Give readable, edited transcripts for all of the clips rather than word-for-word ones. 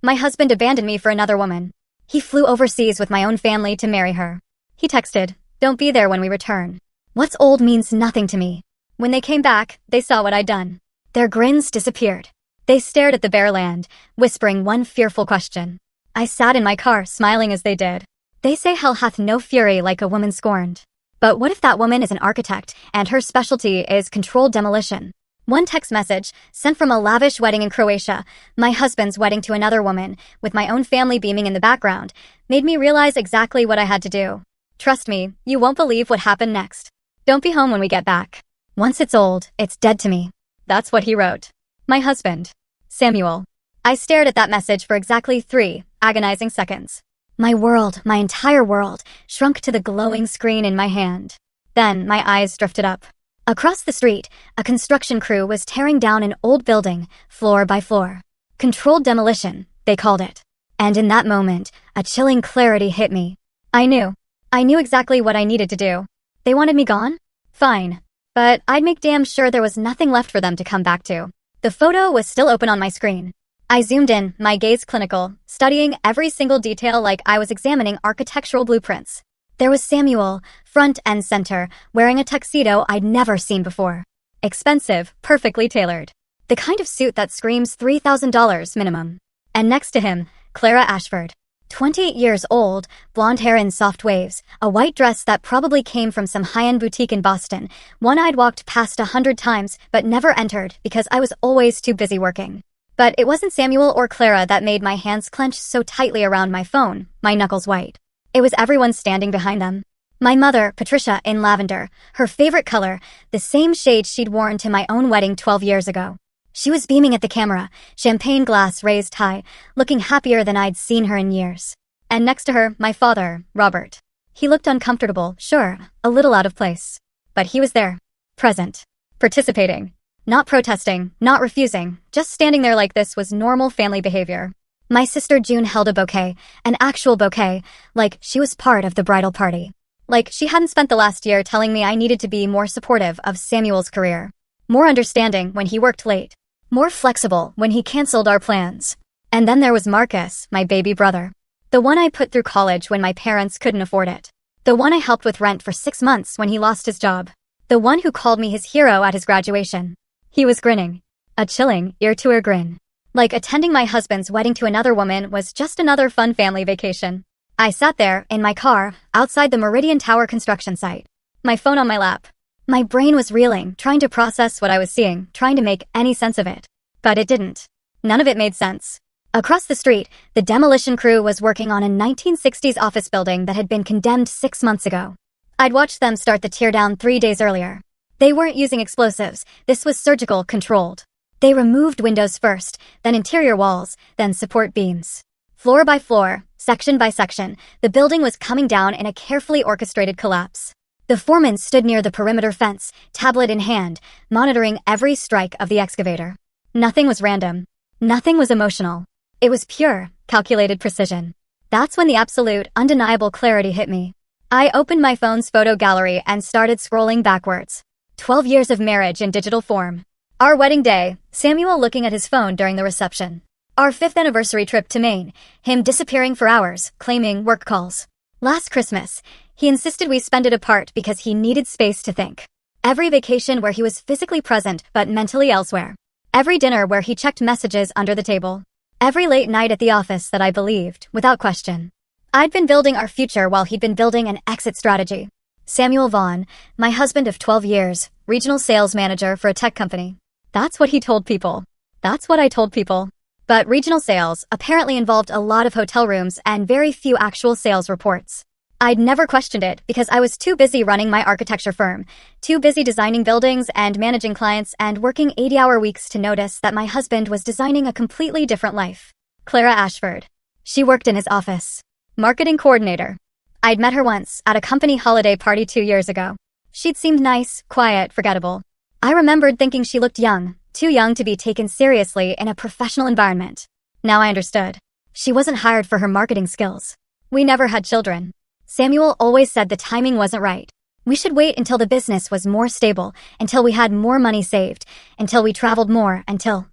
My husband abandoned me for another woman. He flew overseas with my own family to marry her. He texted, "Don't be there when we return." What's old means nothing to me. When they came back, they saw what I'd done. Their grins disappeared. They stared at the bare land, whispering one fearful question. I sat in my car, smiling as they did. They say hell hath no fury like a woman scorned. But what if that woman is an architect, and her specialty is controlled demolition? One text message, sent from a lavish wedding in Croatia, my husband's wedding to another woman, with my own family beaming in the background, made me realize exactly what I had to do. Trust me, you won't believe what happened next. Don't be home when we get back. Once it's old, it's dead to me. That's what he wrote. My husband, Samuel. I stared at that message for exactly 3 agonizing seconds. My world, my entire world, shrunk to the glowing screen in my hand. Then my eyes drifted up. Across the street, a construction crew was tearing down an old building, floor by floor. Controlled demolition, they called it. And in that moment, a chilling clarity hit me. I knew exactly what I needed to do. They wanted me gone? Fine. But I'd make damn sure there was nothing left for them to come back to. The photo was still open on my screen. I zoomed in, my gaze clinical, studying every single detail like I was examining architectural blueprints. There was Samuel, front and center, wearing a tuxedo I'd never seen before. Expensive, perfectly tailored. The kind of suit that screams $3,000 minimum. And next to him, Clara Ashford. 28 years old, blonde hair in soft waves, a white dress that probably came from some high-end boutique in Boston, one I'd walked past 100 times but never entered because I was always too busy working. But it wasn't Samuel or Clara that made my hands clench so tightly around my phone, my knuckles white. It was everyone standing behind them. My mother, Patricia, in lavender, her favorite color, the same shade she'd worn to my own wedding 12 years ago. She was beaming at the camera, champagne glass raised high, looking happier than I'd seen her in years. And next to her, my father, Robert. He looked uncomfortable, sure, a little out of place. But he was there, present, participating. Not protesting, not refusing, just standing there like this was normal family behavior. My sister June held a bouquet, an actual bouquet, like she was part of the bridal party. Like she hadn't spent the last year telling me I needed to be more supportive of Samuel's career. More understanding when he worked late. More flexible when he canceled our plans. And then there was Marcus, my baby brother. The one I put through college when my parents couldn't afford it. The one I helped with rent for 6 months when he lost his job. The one who called me his hero at his graduation. He was grinning. A chilling, ear-to-ear grin. Like attending my husband's wedding to another woman was just another fun family vacation. I sat there, in my car, outside the Meridian Tower construction site. My phone on my lap. My brain was reeling, trying to process what I was seeing, trying to make any sense of it. But it didn't. None of it made sense. Across the street, the demolition crew was working on a 1960s office building that had been condemned 6 months ago. I'd watched them start the teardown 3 days earlier. They weren't using explosives. This was surgical, controlled. They removed windows first, then interior walls, then support beams. Floor by floor, section by section, the building was coming down in a carefully orchestrated collapse. The foreman stood near the perimeter fence, tablet in hand, monitoring every strike of the excavator. Nothing was random. Nothing was emotional. It was pure, calculated precision. That's when the absolute, undeniable clarity hit me. I opened my phone's photo gallery and started scrolling backwards. 12 years of marriage in digital form. Our wedding day, Samuel looking at his phone during the reception. Our 5th anniversary trip to Maine, him disappearing for hours, claiming work calls. Last Christmas, he insisted we spend it apart because he needed space to think. Every vacation where he was physically present but mentally elsewhere. Every dinner where he checked messages under the table. Every late night at the office that I believed, without question. I'd been building our future while he'd been building an exit strategy. Samuel Vaughn, my husband of 12 years, regional sales manager for a tech company. That's what he told people. That's what I told people. But regional sales apparently involved a lot of hotel rooms and very few actual sales reports. I'd never questioned it because I was too busy running my architecture firm, too busy designing buildings and managing clients and working 80-hour weeks to notice that my husband was designing a completely different life. Clara Ashford. She worked in his office. Marketing coordinator. I'd met her once at a company holiday party 2 years ago. She'd seemed nice, quiet, forgettable. I remembered thinking she looked young, too young to be taken seriously in a professional environment. Now I understood. She wasn't hired for her marketing skills. We never had children. Samuel always said the timing wasn't right. We should wait until the business was more stable, until we had more money saved, until we traveled more, until.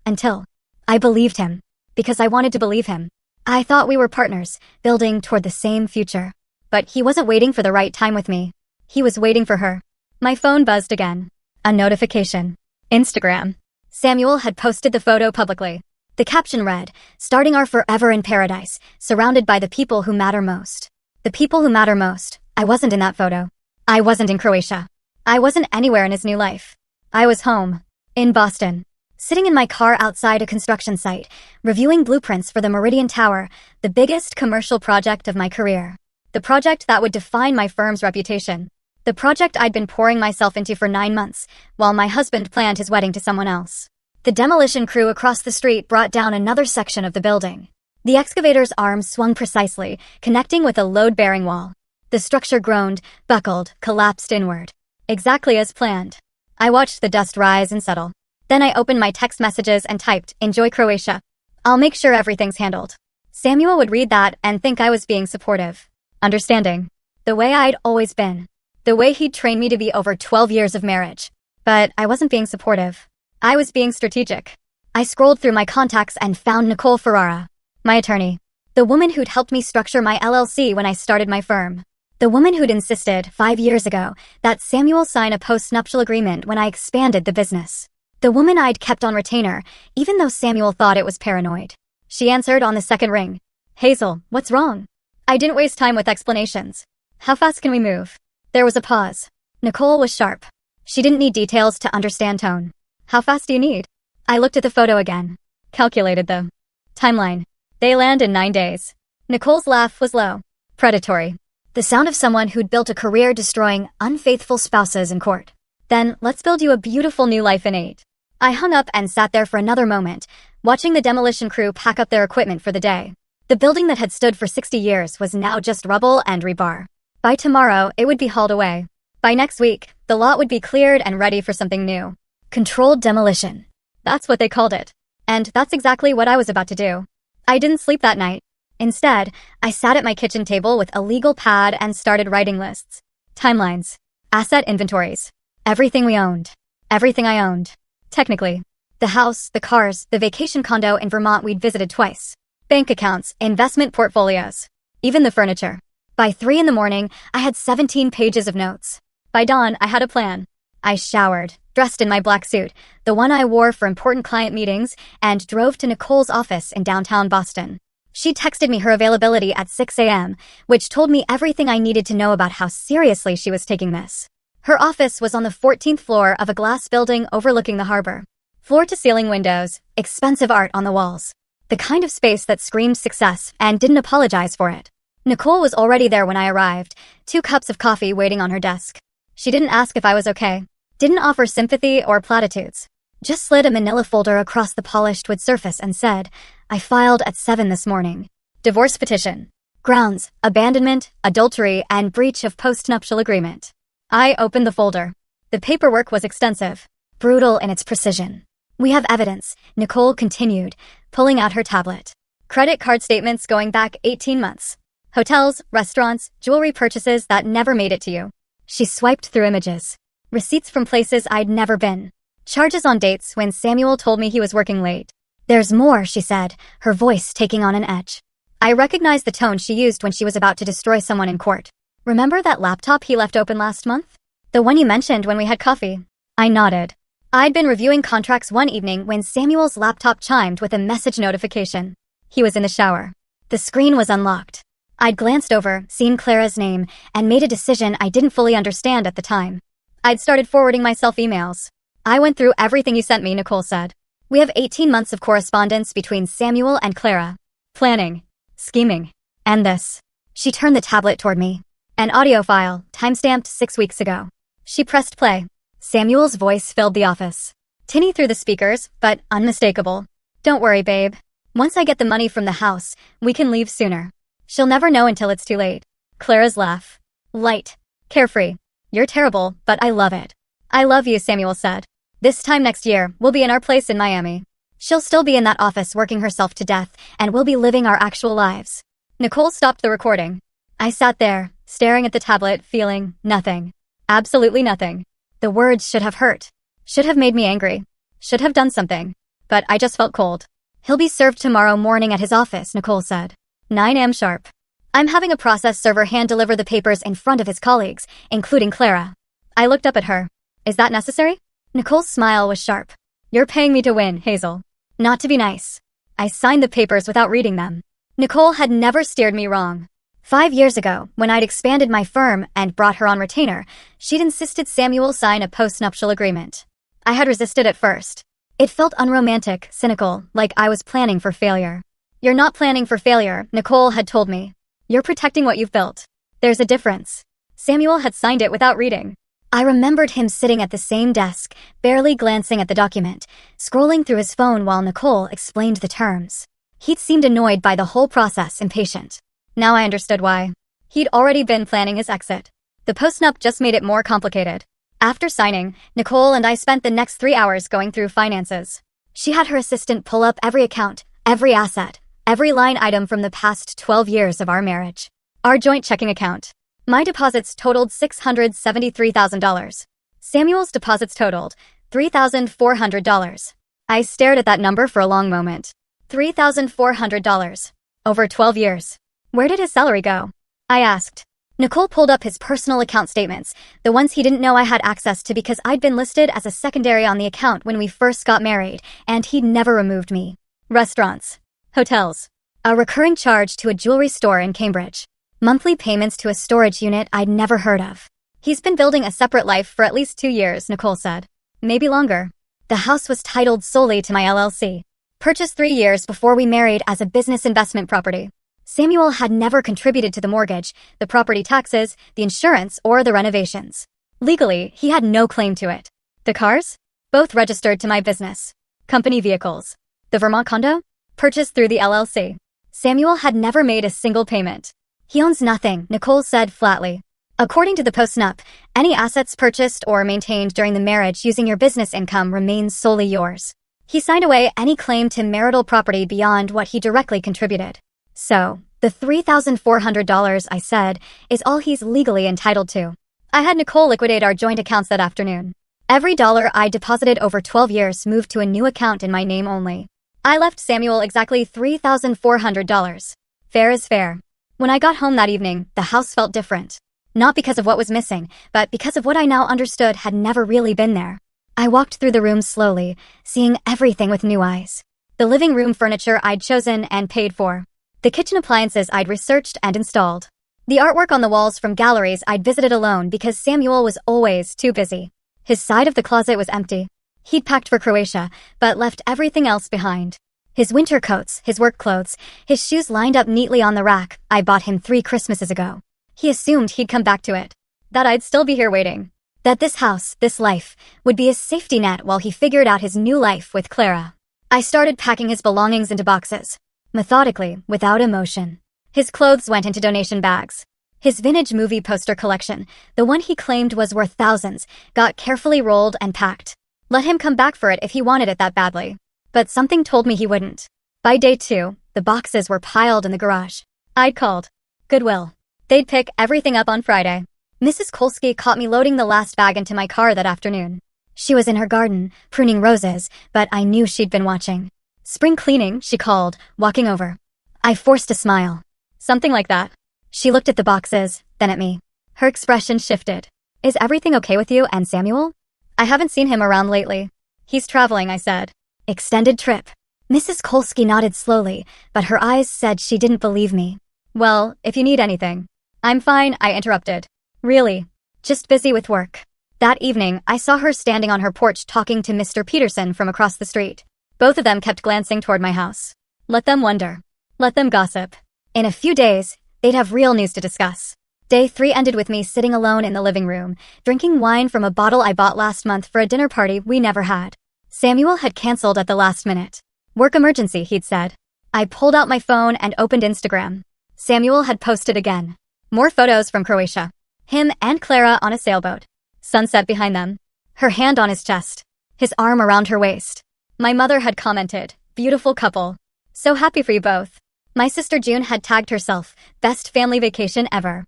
I believed him. because I wanted to believe him. I thought we were partners, building toward the same future. But he wasn't waiting for the right time with me. He was waiting for her. My phone buzzed again. A notification. Instagram. Samuel had posted the photo publicly. The caption read, "Starting our forever in paradise, surrounded by the people who matter most." The people who matter most. I wasn't in that photo. I wasn't in Croatia. I wasn't anywhere in his new life. I was home. In Boston. Sitting in my car outside a construction site, reviewing blueprints for the Meridian Tower, the biggest commercial project of my career. The project that would define my firm's reputation. The project I'd been pouring myself into for 9 months, while my husband planned his wedding to someone else. The demolition crew across the street brought down another section of the building. The excavator's arms swung precisely, connecting with a load-bearing wall. The structure groaned, buckled, collapsed inward. Exactly as planned. I watched the dust rise and settle. Then I opened my text messages and typed, "Enjoy Croatia. I'll make sure everything's handled." Samuel would read that and think I was being supportive. Understanding. The way I'd always been. The way he'd trained me to be over 12 years of marriage. But I wasn't being supportive. I was being strategic. I scrolled through my contacts and found Nicole Ferrara, my attorney. The woman who'd helped me structure my LLC when I started my firm. The woman who'd insisted, 5 years ago, that Samuel sign a post-nuptial agreement when I expanded the business. The woman I'd kept on retainer, even though Samuel thought it was paranoid. She answered on the second ring. "Hazel, what's wrong?" I didn't waste time with explanations. "How fast can we move?" There was a pause. Nicole was sharp. She didn't need details to understand tone. "How fast do you need?" I looked at the photo again. Calculated the timeline. They land in 9 days. Nicole's laugh was low. Predatory. The sound of someone who'd built a career destroying unfaithful spouses in court. "Then, let's build you a beautiful new life in 8. I hung up and sat there for another moment, watching the demolition crew pack up their equipment for the day. The building that had stood for 60 years was now just rubble and rebar. By tomorrow, it would be hauled away. By next week, the lot would be cleared and ready for something new. Controlled demolition. That's what they called it. And that's exactly what I was about to do. I didn't sleep that night. Instead, I sat at my kitchen table with a legal pad and started writing lists. Timelines. Asset inventories. Everything we owned. Everything I owned. Technically. The house, the cars, the vacation condo in Vermont we'd visited twice. Bank accounts, investment portfolios. Even the furniture. By 3 in the morning, I had 17 pages of notes. By dawn, I had a plan. I showered, dressed in my black suit, the one I wore for important client meetings, and drove to Nicole's office in downtown Boston. She texted me her availability at 6 a.m., which told me everything I needed to know about how seriously she was taking this. Her office was on the 14th floor of a glass building overlooking the harbor. Floor-to-ceiling windows, expensive art on the walls. The kind of space that screamed success and didn't apologize for it. Nicole was already there when I arrived, 2 cups of coffee waiting on her desk. She didn't ask if I was okay. Didn't offer sympathy or platitudes. Just slid a manila folder across the polished wood surface and said, "I filed at 7 this morning. Divorce petition. Grounds, abandonment, adultery, and breach of postnuptial agreement." I opened the folder. The paperwork was extensive, brutal in its precision. "We have evidence," Nicole continued, pulling out her tablet. "Credit card statements going back 18 months. Hotels, restaurants, jewelry purchases that never made it to you." She swiped through images. Receipts from places I'd never been. Charges on dates when Samuel told me he was working late. "There's more," she said, her voice taking on an edge. I recognized the tone she used when she was about to destroy someone in court. "Remember that laptop he left open last month? The one you mentioned when we had coffee?" I nodded. I'd been reviewing contracts one evening when Samuel's laptop chimed with a message notification. He was in the shower. The screen was unlocked. I'd glanced over, seen Clara's name, and made a decision I didn't fully understand at the time. I'd started forwarding myself emails. "I went through everything you sent me," Nicole said. "We have 18 months of correspondence between Samuel and Clara. Planning. Scheming. And this." She turned the tablet toward me. "An audio file, timestamped 6 weeks ago." She pressed play. Samuel's voice filled the office. Tinny through the speakers, but unmistakable. "Don't worry, babe. Once I get the money from the house, we can leave sooner. She'll never know until it's too late." Clara's laugh. Light. Carefree. "You're terrible, but I love it." "I love you," Samuel said. "This time next year, we'll be in our place in Miami. She'll still be in that office working herself to death, and we'll be living our actual lives." Nicole stopped the recording. I sat there, staring at the tablet, feeling nothing. Absolutely nothing. The words should have hurt. Should have made me angry. Should have done something. But I just felt cold. He'll be served tomorrow morning at his office, Nicole said. 9 a.m. sharp. I'm having a process server hand-deliver the papers in front of his colleagues, including Clara. I looked up at her. Is that necessary? Nicole's smile was sharp. You're paying me to win, Hazel. Not to be nice. I signed the papers without reading them. Nicole had never steered me wrong. 5 years ago, when I'd expanded my firm and brought her on retainer, she'd insisted Samuel sign a post-nuptial agreement. I had resisted at first. It felt unromantic, cynical, like I was planning for failure. You're not planning for failure, Nicole had told me. You're protecting what you've built. There's a difference. Samuel had signed it without reading. I remembered him sitting at the same desk, barely glancing at the document, scrolling through his phone while Nicole explained the terms. He'd seemed annoyed by the whole process, impatient. Now I understood why. He'd already been planning his exit. The post-nup just made it more complicated. After signing, Nicole and I spent the next 3 hours going through finances. She had her assistant pull up every account, every asset, every line item from the past 12 years of our marriage. Our joint checking account. My deposits totaled $673,000. Samuel's deposits totaled $3,400. I stared at that number for a long moment. $3,400. Over 12 years. Where did his salary go? I asked. Nicole pulled up his personal account statements, the ones he didn't know I had access to because I'd been listed as a secondary on the account when we first got married, and he'd never removed me. Restaurants. Hotels. A recurring charge to a jewelry store in Cambridge. Monthly payments to a storage unit I'd never heard of. He's been building a separate life for at least 2 years, Nicole said. Maybe longer. The house was titled solely to my LLC. Purchased 3 years before we married as a business investment property. Samuel had never contributed to the mortgage, the property taxes, the insurance, or the renovations. Legally, he had no claim to it. The cars? Both registered to my business. Company vehicles. The Vermont condo? Purchased through the LLC. Samuel had never made a single payment. He owns nothing, Nicole said flatly. According to the post-nup, any assets purchased or maintained during the marriage using your business income remains solely yours. He signed away any claim to marital property beyond what he directly contributed. So, the $3,400, I said, is all he's legally entitled to. I had Nicole liquidate our joint accounts that afternoon. Every dollar I deposited over 12 years moved to a new account in my name only. I left Samuel exactly $3,400. Fair is fair. When I got home that evening, the house felt different. Not because of what was missing, but because of what I now understood had never really been there. I walked through the room slowly, seeing everything with new eyes. The living room furniture I'd chosen and paid for. The kitchen appliances I'd researched and installed. The artwork on the walls from galleries I'd visited alone because Samuel was always too busy. His side of the closet was empty. He'd packed for Croatia, but left everything else behind. His winter coats, his work clothes, his shoes lined up neatly on the rack I bought him 3 Christmases ago. He assumed he'd come back to it. That I'd still be here waiting. That this house, this life, would be his safety net while he figured out his new life with Clara. I started packing his belongings into boxes. Methodically, without emotion. His clothes went into donation bags. His vintage movie poster collection, the one he claimed was worth thousands, got carefully rolled and packed. Let him come back for it if he wanted it that badly. But something told me he wouldn't. By day 2, the boxes were piled in the garage. I'd called Goodwill. They'd pick everything up on Friday. Mrs. Kolsky caught me loading the last bag into my car that afternoon. She was in her garden, pruning roses, but I knew she'd been watching. Spring cleaning, she called, walking over. I forced a smile. Something like that. She looked at the boxes, then at me. Her expression shifted. Is everything okay with you and Samuel? I haven't seen him around lately. He's traveling, I said. Extended trip. Mrs. Kolsky nodded slowly, but her eyes said she didn't believe me. Well, if you need anything. I'm fine, I interrupted. Really? Just busy with work. That evening, I saw her standing on her porch talking to Mr. Peterson from across the street. Both of them kept glancing toward my house. Let them wonder. Let them gossip. In a few days, they'd have real news to discuss. Day 3 ended with me sitting alone in the living room, drinking wine from a bottle I bought last month for a dinner party we never had. Samuel had canceled at the last minute. Work emergency, he'd said. I pulled out my phone and opened Instagram. Samuel had posted again. More photos from Croatia. Him and Clara on a sailboat. Sunset behind them. Her hand on his chest. His arm around her waist. My mother had commented, beautiful couple. So happy for you both. My sister June had tagged herself, best family vacation ever.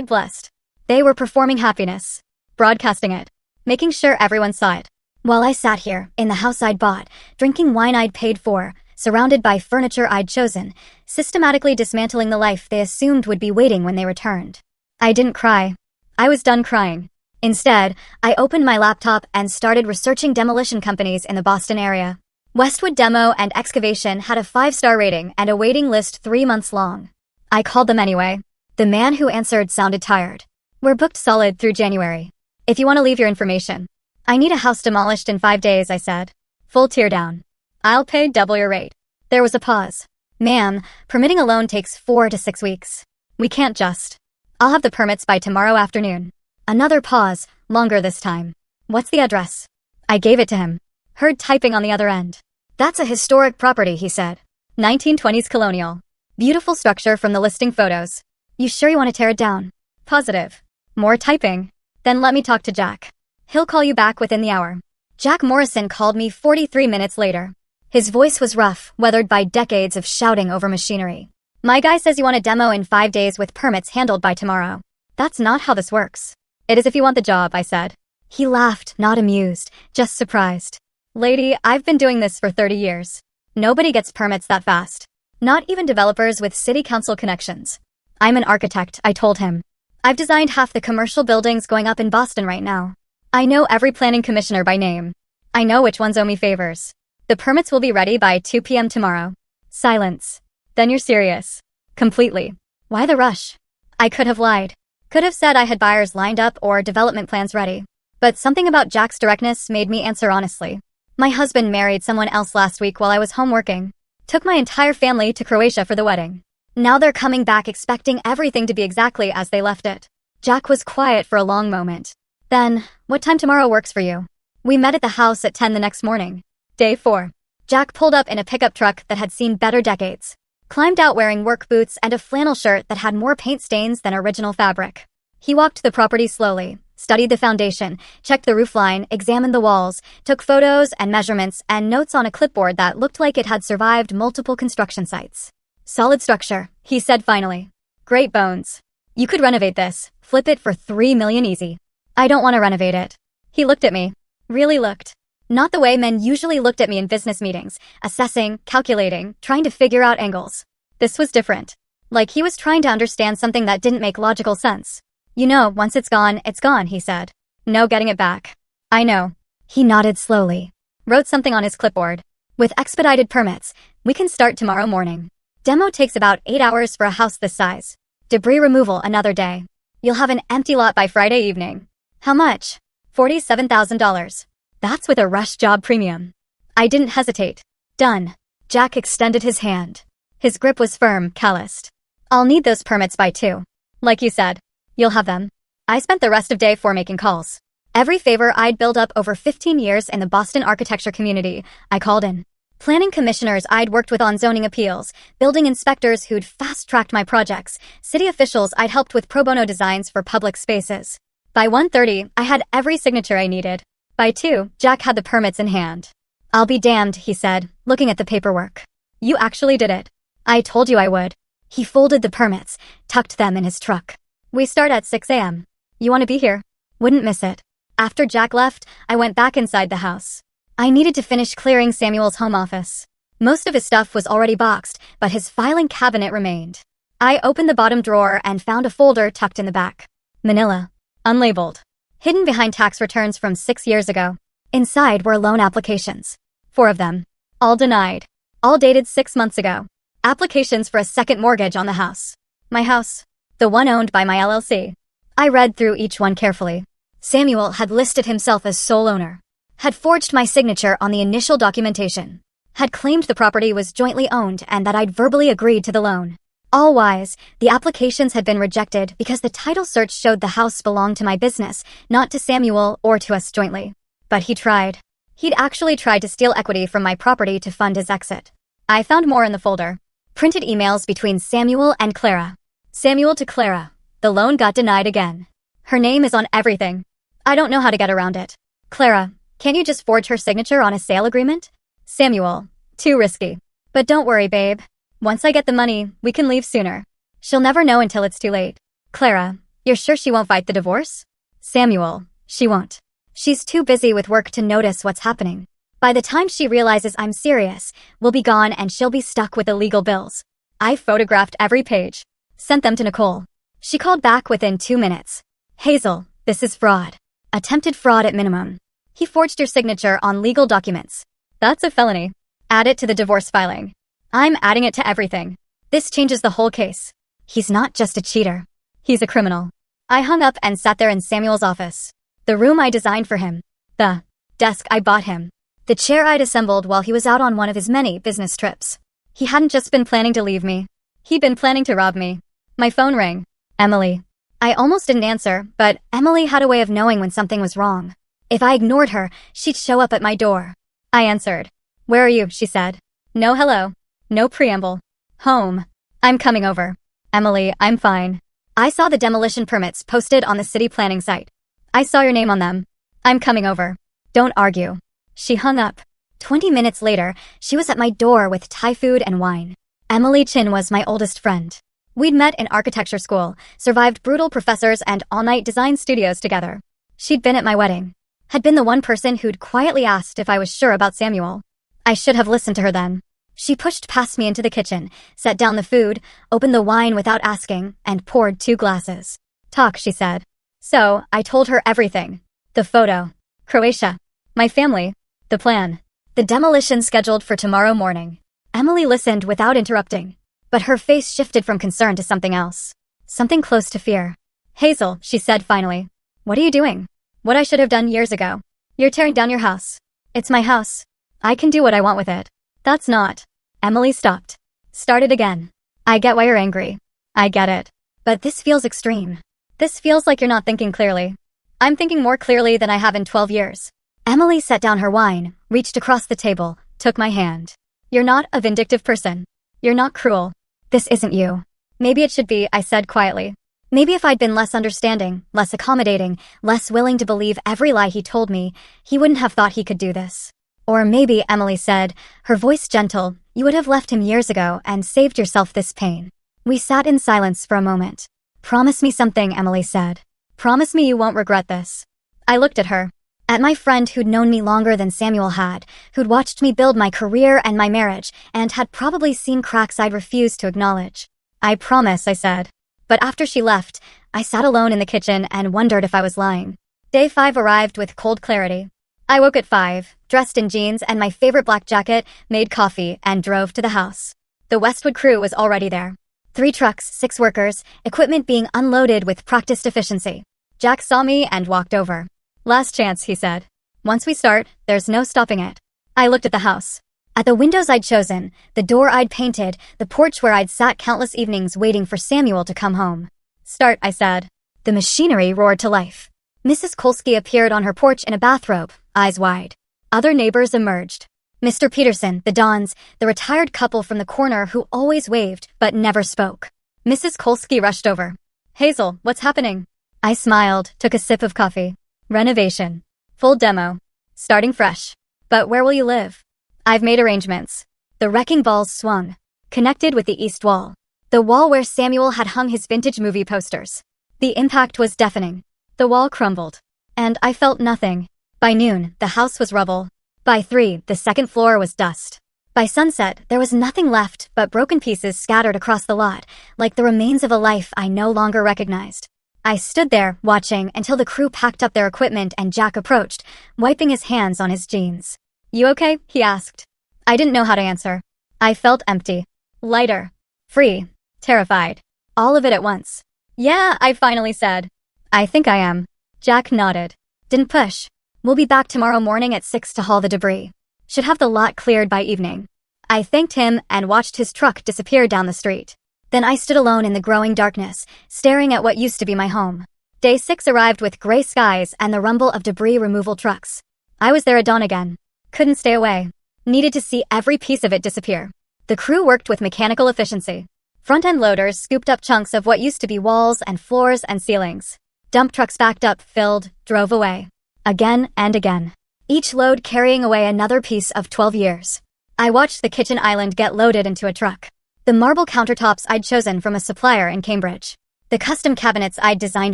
#blessed. They were performing happiness. Broadcasting it. Making sure everyone saw it. While I sat here, in the house I'd bought, drinking wine I'd paid for, surrounded by furniture I'd chosen, systematically dismantling the life they assumed would be waiting when they returned. I didn't cry. I was done crying. Instead, I opened my laptop and started researching demolition companies in the Boston area. Westwood Demo and Excavation had a 5-star rating and a waiting list 3 months long. I called them anyway. The man who answered sounded tired. "We're booked solid through January. If you want to leave your information." "I need a house demolished in 5 days," I said. Full tear down. "I'll pay double your rate." There was a pause. "Ma'am, permitting a loan takes 4 to 6 weeks. We can't just. I'll have the permits by tomorrow afternoon." Another pause, longer this time. "What's the address?" I gave it to him. Heard typing on the other end. "That's a historic property," he said. 1920s colonial. Beautiful structure from the listing photos. "You sure you want to tear it down?" "Positive." More typing. "Then let me talk to Jack. He'll call you back within the hour." Jack Morrison called me 43 minutes later. His voice was rough, weathered by decades of shouting over machinery. "My guy says you want a demo in 5 days with permits handled by tomorrow." "That's not how this works." "It is if you want the job," I said. He laughed, not amused, just surprised. "Lady, I've been doing this for 30 years. Nobody gets permits that fast. Not even developers with city council connections." "I'm an architect," I told him. "I've designed half the commercial buildings going up in Boston right now. I know every planning commissioner by name. I know which ones owe me favors. The permits will be ready by 2 p.m. tomorrow." Silence. "Then you're serious?" "Completely." "Why the rush?" I could have lied. Could have said I had buyers lined up or development plans ready. But something about Jack's directness made me answer honestly. "My husband married someone else last week while I was home working. Took my entire family to Croatia for the wedding. Now they're coming back expecting everything to be exactly as they left it." Jack was quiet for a long moment. "Then, what time tomorrow works for you?" We met at the house at 10 the next morning. Day 4. Jack pulled up in a pickup truck that had seen better decades. Climbed out wearing work boots and a flannel shirt that had more paint stains than original fabric. He walked the property slowly, studied the foundation, checked the roofline, examined the walls, took photos and measurements and notes on a clipboard that looked like it had survived multiple construction sites. "Solid structure," he said finally. "Great bones. You could renovate this, flip it for $3 million easy." "I don't want to renovate it." He looked at me. Really looked. Not the way men usually looked at me in business meetings, assessing, calculating, trying to figure out angles. This was different. Like he was trying to understand something that didn't make logical sense. "You know, once it's gone," he said. "No getting it back." "I know." He nodded slowly. Wrote something on his clipboard. "With expedited permits, we can start tomorrow morning. Demo takes about 8 hours for a house this size. Debris removal another day. You'll have an empty lot by Friday evening." "How much?" $47,000. That's with a rush job premium. I didn't hesitate. "Done." Jack extended his hand. His grip was firm, calloused. "I'll need those permits by 2. Like you said. You'll have them." I spent the rest of day 4 making calls. Every favor I'd built up over 15 years in the Boston architecture community, I called in. Planning commissioners I'd worked with on zoning appeals, building inspectors who'd fast-tracked my projects, city officials I'd helped with pro bono designs for public spaces. By 1:30, I had every signature I needed. By 2, Jack had the permits in hand. "I'll be damned," he said, looking at the paperwork. "You actually did it." "I told you I would." He folded the permits, tucked them in his truck. "We start at 6 a.m. You want to be here?" "Wouldn't miss it." After Jack left, I went back inside the house. I needed to finish clearing Samuel's home office. Most of his stuff was already boxed, but his filing cabinet remained. I opened the bottom drawer and found a folder tucked in the back. Manila. Unlabeled. Hidden behind tax returns from 6 years ago. Inside were loan applications. 4 of them. All denied. All dated 6 months ago. Applications for a second mortgage on the house. My house. The one owned by my LLC. I read through each one carefully. Samuel had listed himself as sole owner. Had forged my signature on the initial documentation. Had claimed the property was jointly owned and that I'd verbally agreed to the loan. All wise, the applications had been rejected because the title search showed the house belonged to my business, not to Samuel or to us jointly. But he tried. He'd actually tried to steal equity from my property to fund his exit. I found more in the folder. Printed emails between Samuel and Clara. Samuel to Clara. The loan got denied again. Her name is on everything. I don't know how to get around it. Clara, can't you just forge her signature on a sale agreement? Samuel, too risky. But don't worry, babe. Once I get the money, we can leave sooner. She'll never know until it's too late. Clara, you're sure she won't fight the divorce? Samuel, she won't. She's too busy with work to notice what's happening. By the time she realizes I'm serious, we'll be gone and she'll be stuck with the legal bills. I photographed every page. Sent them to Nicole. She called back within 2 minutes. Hazel, this is fraud. Attempted fraud at minimum. He forged your signature on legal documents. That's a felony. Add it to the divorce filing. I'm adding it to everything. This changes the whole case. He's not just a cheater. He's a criminal. I hung up and sat there in Samuel's office. The room I designed for him. The desk I bought him. The chair I'd assembled while he was out on one of his many business trips. He hadn't just been planning to leave me. He'd been planning to rob me. My phone rang. Emily. I almost didn't answer, but Emily had a way of knowing when something was wrong. If I ignored her, she'd show up at my door. I answered. Where are you? She said. No hello. No preamble. Home. I'm coming over. Emily, I'm fine. I saw the demolition permits posted on the city planning site. I saw your name on them. I'm coming over. Don't argue. She hung up. 20 minutes later, she was at my door with Thai food and wine. Emily Chin was my oldest friend. We'd met in architecture school, survived brutal professors and all-night design studios together. She'd been at my wedding. Had been the one person who'd quietly asked if I was sure about Samuel. I should have listened to her then. She pushed past me into the kitchen, set down the food, opened the wine without asking, and poured 2 glasses. Talk, she said. So, I told her everything. The photo. Croatia. My family. The plan. The demolition scheduled for tomorrow morning. Emily listened without interrupting. But her face shifted from concern to something else. Something close to fear. Hazel, she said finally. What are you doing? What I should have done years ago. You're tearing down your house. It's my house. I can do what I want with it. That's not. Emily stopped. Started again. I get why you're angry. I get it. But this feels extreme. This feels like you're not thinking clearly. I'm thinking more clearly than I have in 12 years. Emily set down her wine, reached across the table, took my hand. You're not a vindictive person. You're not cruel. This isn't you. Maybe it should be, I said quietly. Maybe if I'd been less understanding, less accommodating, less willing to believe every lie he told me, he wouldn't have thought he could do this. Or maybe, Emily said, her voice gentle, you would have left him years ago and saved yourself this pain. We sat in silence for a moment. Promise me something, Emily said. Promise me you won't regret this. I looked at her. At my friend who'd known me longer than Samuel had, who'd watched me build my career and my marriage, and had probably seen cracks I'd refused to acknowledge. I promise, I said. But after she left, I sat alone in the kitchen and wondered if I was lying. Day 5 arrived with cold clarity. I woke at 5, dressed in jeans and my favorite black jacket, made coffee, and drove to the house. The Westwood crew was already there. 3 trucks, 6 workers, equipment being unloaded with practiced efficiency. Jack saw me and walked over. Last chance, he said. Once we start, there's no stopping it. I looked at the house. At the windows I'd chosen, the door I'd painted, the porch where I'd sat countless evenings waiting for Samuel to come home. Start, I said. The machinery roared to life. Mrs. Kolsky appeared on her porch in a bathrobe, eyes wide. Other neighbors emerged. Mr. Peterson, the Dons, the retired couple from the corner who always waved but never spoke. Mrs. Kolsky rushed over. Hazel, what's happening? I smiled, took a sip of coffee. Renovation. Full demo. Starting fresh. But where will you live? I've made arrangements. The wrecking balls swung. Connected with the east wall. The wall where Samuel had hung his vintage movie posters. The impact was deafening. The wall crumbled. And I felt nothing. By noon, the house was rubble. By 3, the second floor was dust. By sunset, there was nothing left but broken pieces scattered across the lot, like the remains of a life I no longer recognized. I stood there, watching, until the crew packed up their equipment and Jack approached, wiping his hands on his jeans. You okay? He asked. I didn't know how to answer. I felt empty. Lighter. Free. Terrified. All of it at once. Yeah, I finally said. I think I am. Jack nodded. Didn't push. We'll be back tomorrow morning at 6 to haul the debris. Should have the lot cleared by evening. I thanked him and watched his truck disappear down the street. Then I stood alone in the growing darkness, staring at what used to be my home. Day 6 arrived with gray skies and the rumble of debris removal trucks. I was there at dawn again. Couldn't stay away. Needed to see every piece of it disappear. The crew worked with mechanical efficiency. Front-end loaders scooped up chunks of what used to be walls and floors and ceilings. Dump trucks backed up, filled, drove away. Again and again. Each load carrying away another piece of 12 years. I watched the kitchen island get loaded into a truck. The marble countertops I'd chosen from a supplier in Cambridge. The custom cabinets I'd designed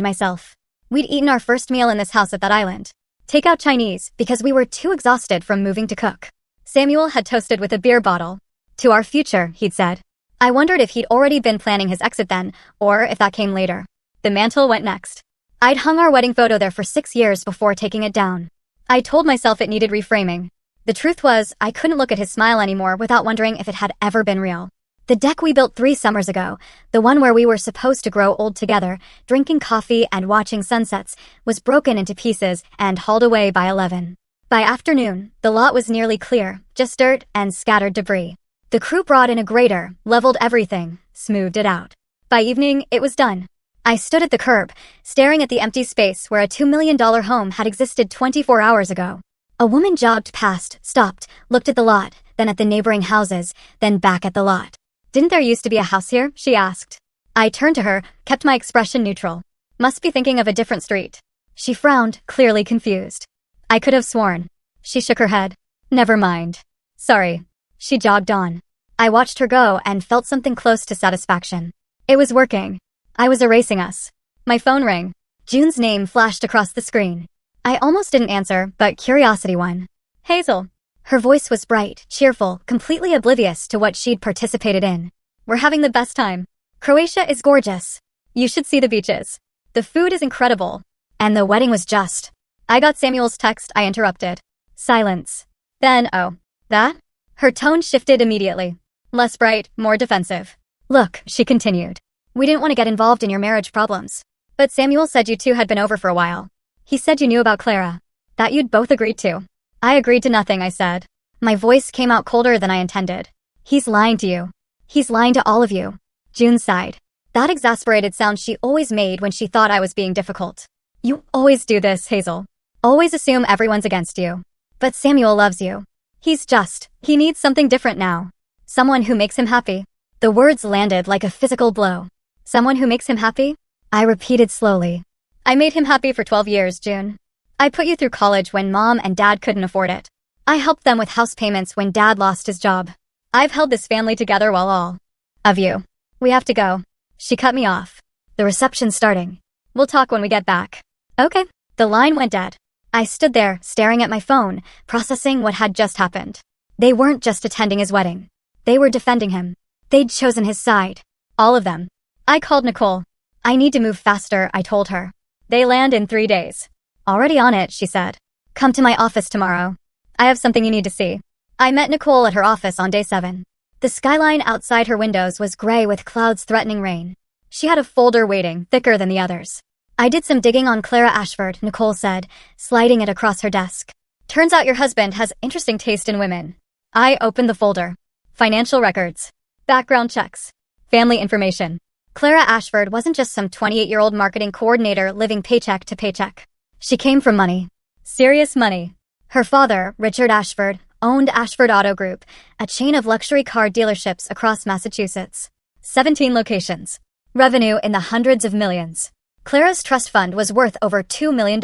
myself. We'd eaten our first meal in this house at that island. Take out Chinese because we were too exhausted from moving to cook. Samuel had toasted with a beer bottle. To our future, he'd said. I wondered if he'd already been planning his exit then, or if that came later. The mantle went next. I'd hung our wedding photo there for 6 years before taking it down. I told myself it needed reframing. The truth was, I couldn't look at his smile anymore without wondering if it had ever been real. The deck we built 3 summers ago, the one where we were supposed to grow old together, drinking coffee and watching sunsets, was broken into pieces and hauled away by 11. By afternoon, the lot was nearly clear, just dirt and scattered debris. The crew brought in a grader, leveled everything, smoothed it out. By evening, it was done. I stood at the curb, staring at the empty space where a $2 million home had existed 24 hours ago. A woman jogged past, stopped, looked at the lot, then at the neighboring houses, then back at the lot. Didn't there used to be a house here? She asked. I turned to her, kept my expression neutral. Must be thinking of a different street. She frowned, clearly confused. I could have sworn. She shook her head. Never mind. Sorry. She jogged on. I watched her go and felt something close to satisfaction. It was working. I was erasing us. My phone rang. June's name flashed across the screen. I almost didn't answer, but curiosity won. Hazel. Her voice was bright, cheerful, completely oblivious to what she'd participated in. We're having the best time. Croatia is gorgeous. You should see the beaches. The food is incredible. And the wedding was just. I got Samuel's text. I interrupted. Silence. Then, oh. That? Her tone shifted immediately. Less bright, more defensive. Look, she continued. We didn't want to get involved in your marriage problems. But Samuel said you two had been over for a while. He said you knew about Clara. That you'd both agreed to. I agreed to nothing, I said. My voice came out colder than I intended. He's lying to you. He's lying to all of you. June sighed. That exasperated sound she always made when she thought I was being difficult. You always do this, Hazel. Always assume everyone's against you. But Samuel loves you. He needs something different now. Someone who makes him happy. The words landed like a physical blow. Someone who makes him happy? I repeated slowly. I made him happy for 12 years, June. I put you through college when Mom and Dad couldn't afford it. I helped them with house payments when Dad lost his job. I've held this family together while all of you. We have to go. She cut me off. The reception's starting. We'll talk when we get back. Okay. The line went dead. I stood there, staring at my phone, processing what had just happened. They weren't just attending his wedding. They were defending him. They'd chosen his side. All of them. I called Nicole. I need to move faster, I told her. They land in 3 days. Already on it, she said. Come to my office tomorrow. I have something you need to see. I met Nicole at her office on day 7. The skyline outside her windows was gray with clouds threatening rain. She had a folder waiting, thicker than the others. I did some digging on Clara Ashford, Nicole said, sliding it across her desk. Turns out your husband has interesting taste in women. I opened the folder. Financial records. Background checks. Family information. Clara Ashford wasn't just some 28-year-old marketing coordinator living paycheck to paycheck. She came from money. Serious money. Her father, Richard Ashford, owned Ashford Auto Group, a chain of luxury car dealerships across Massachusetts. 17 locations. Revenue in the hundreds of millions. Clara's trust fund was worth over $2 million.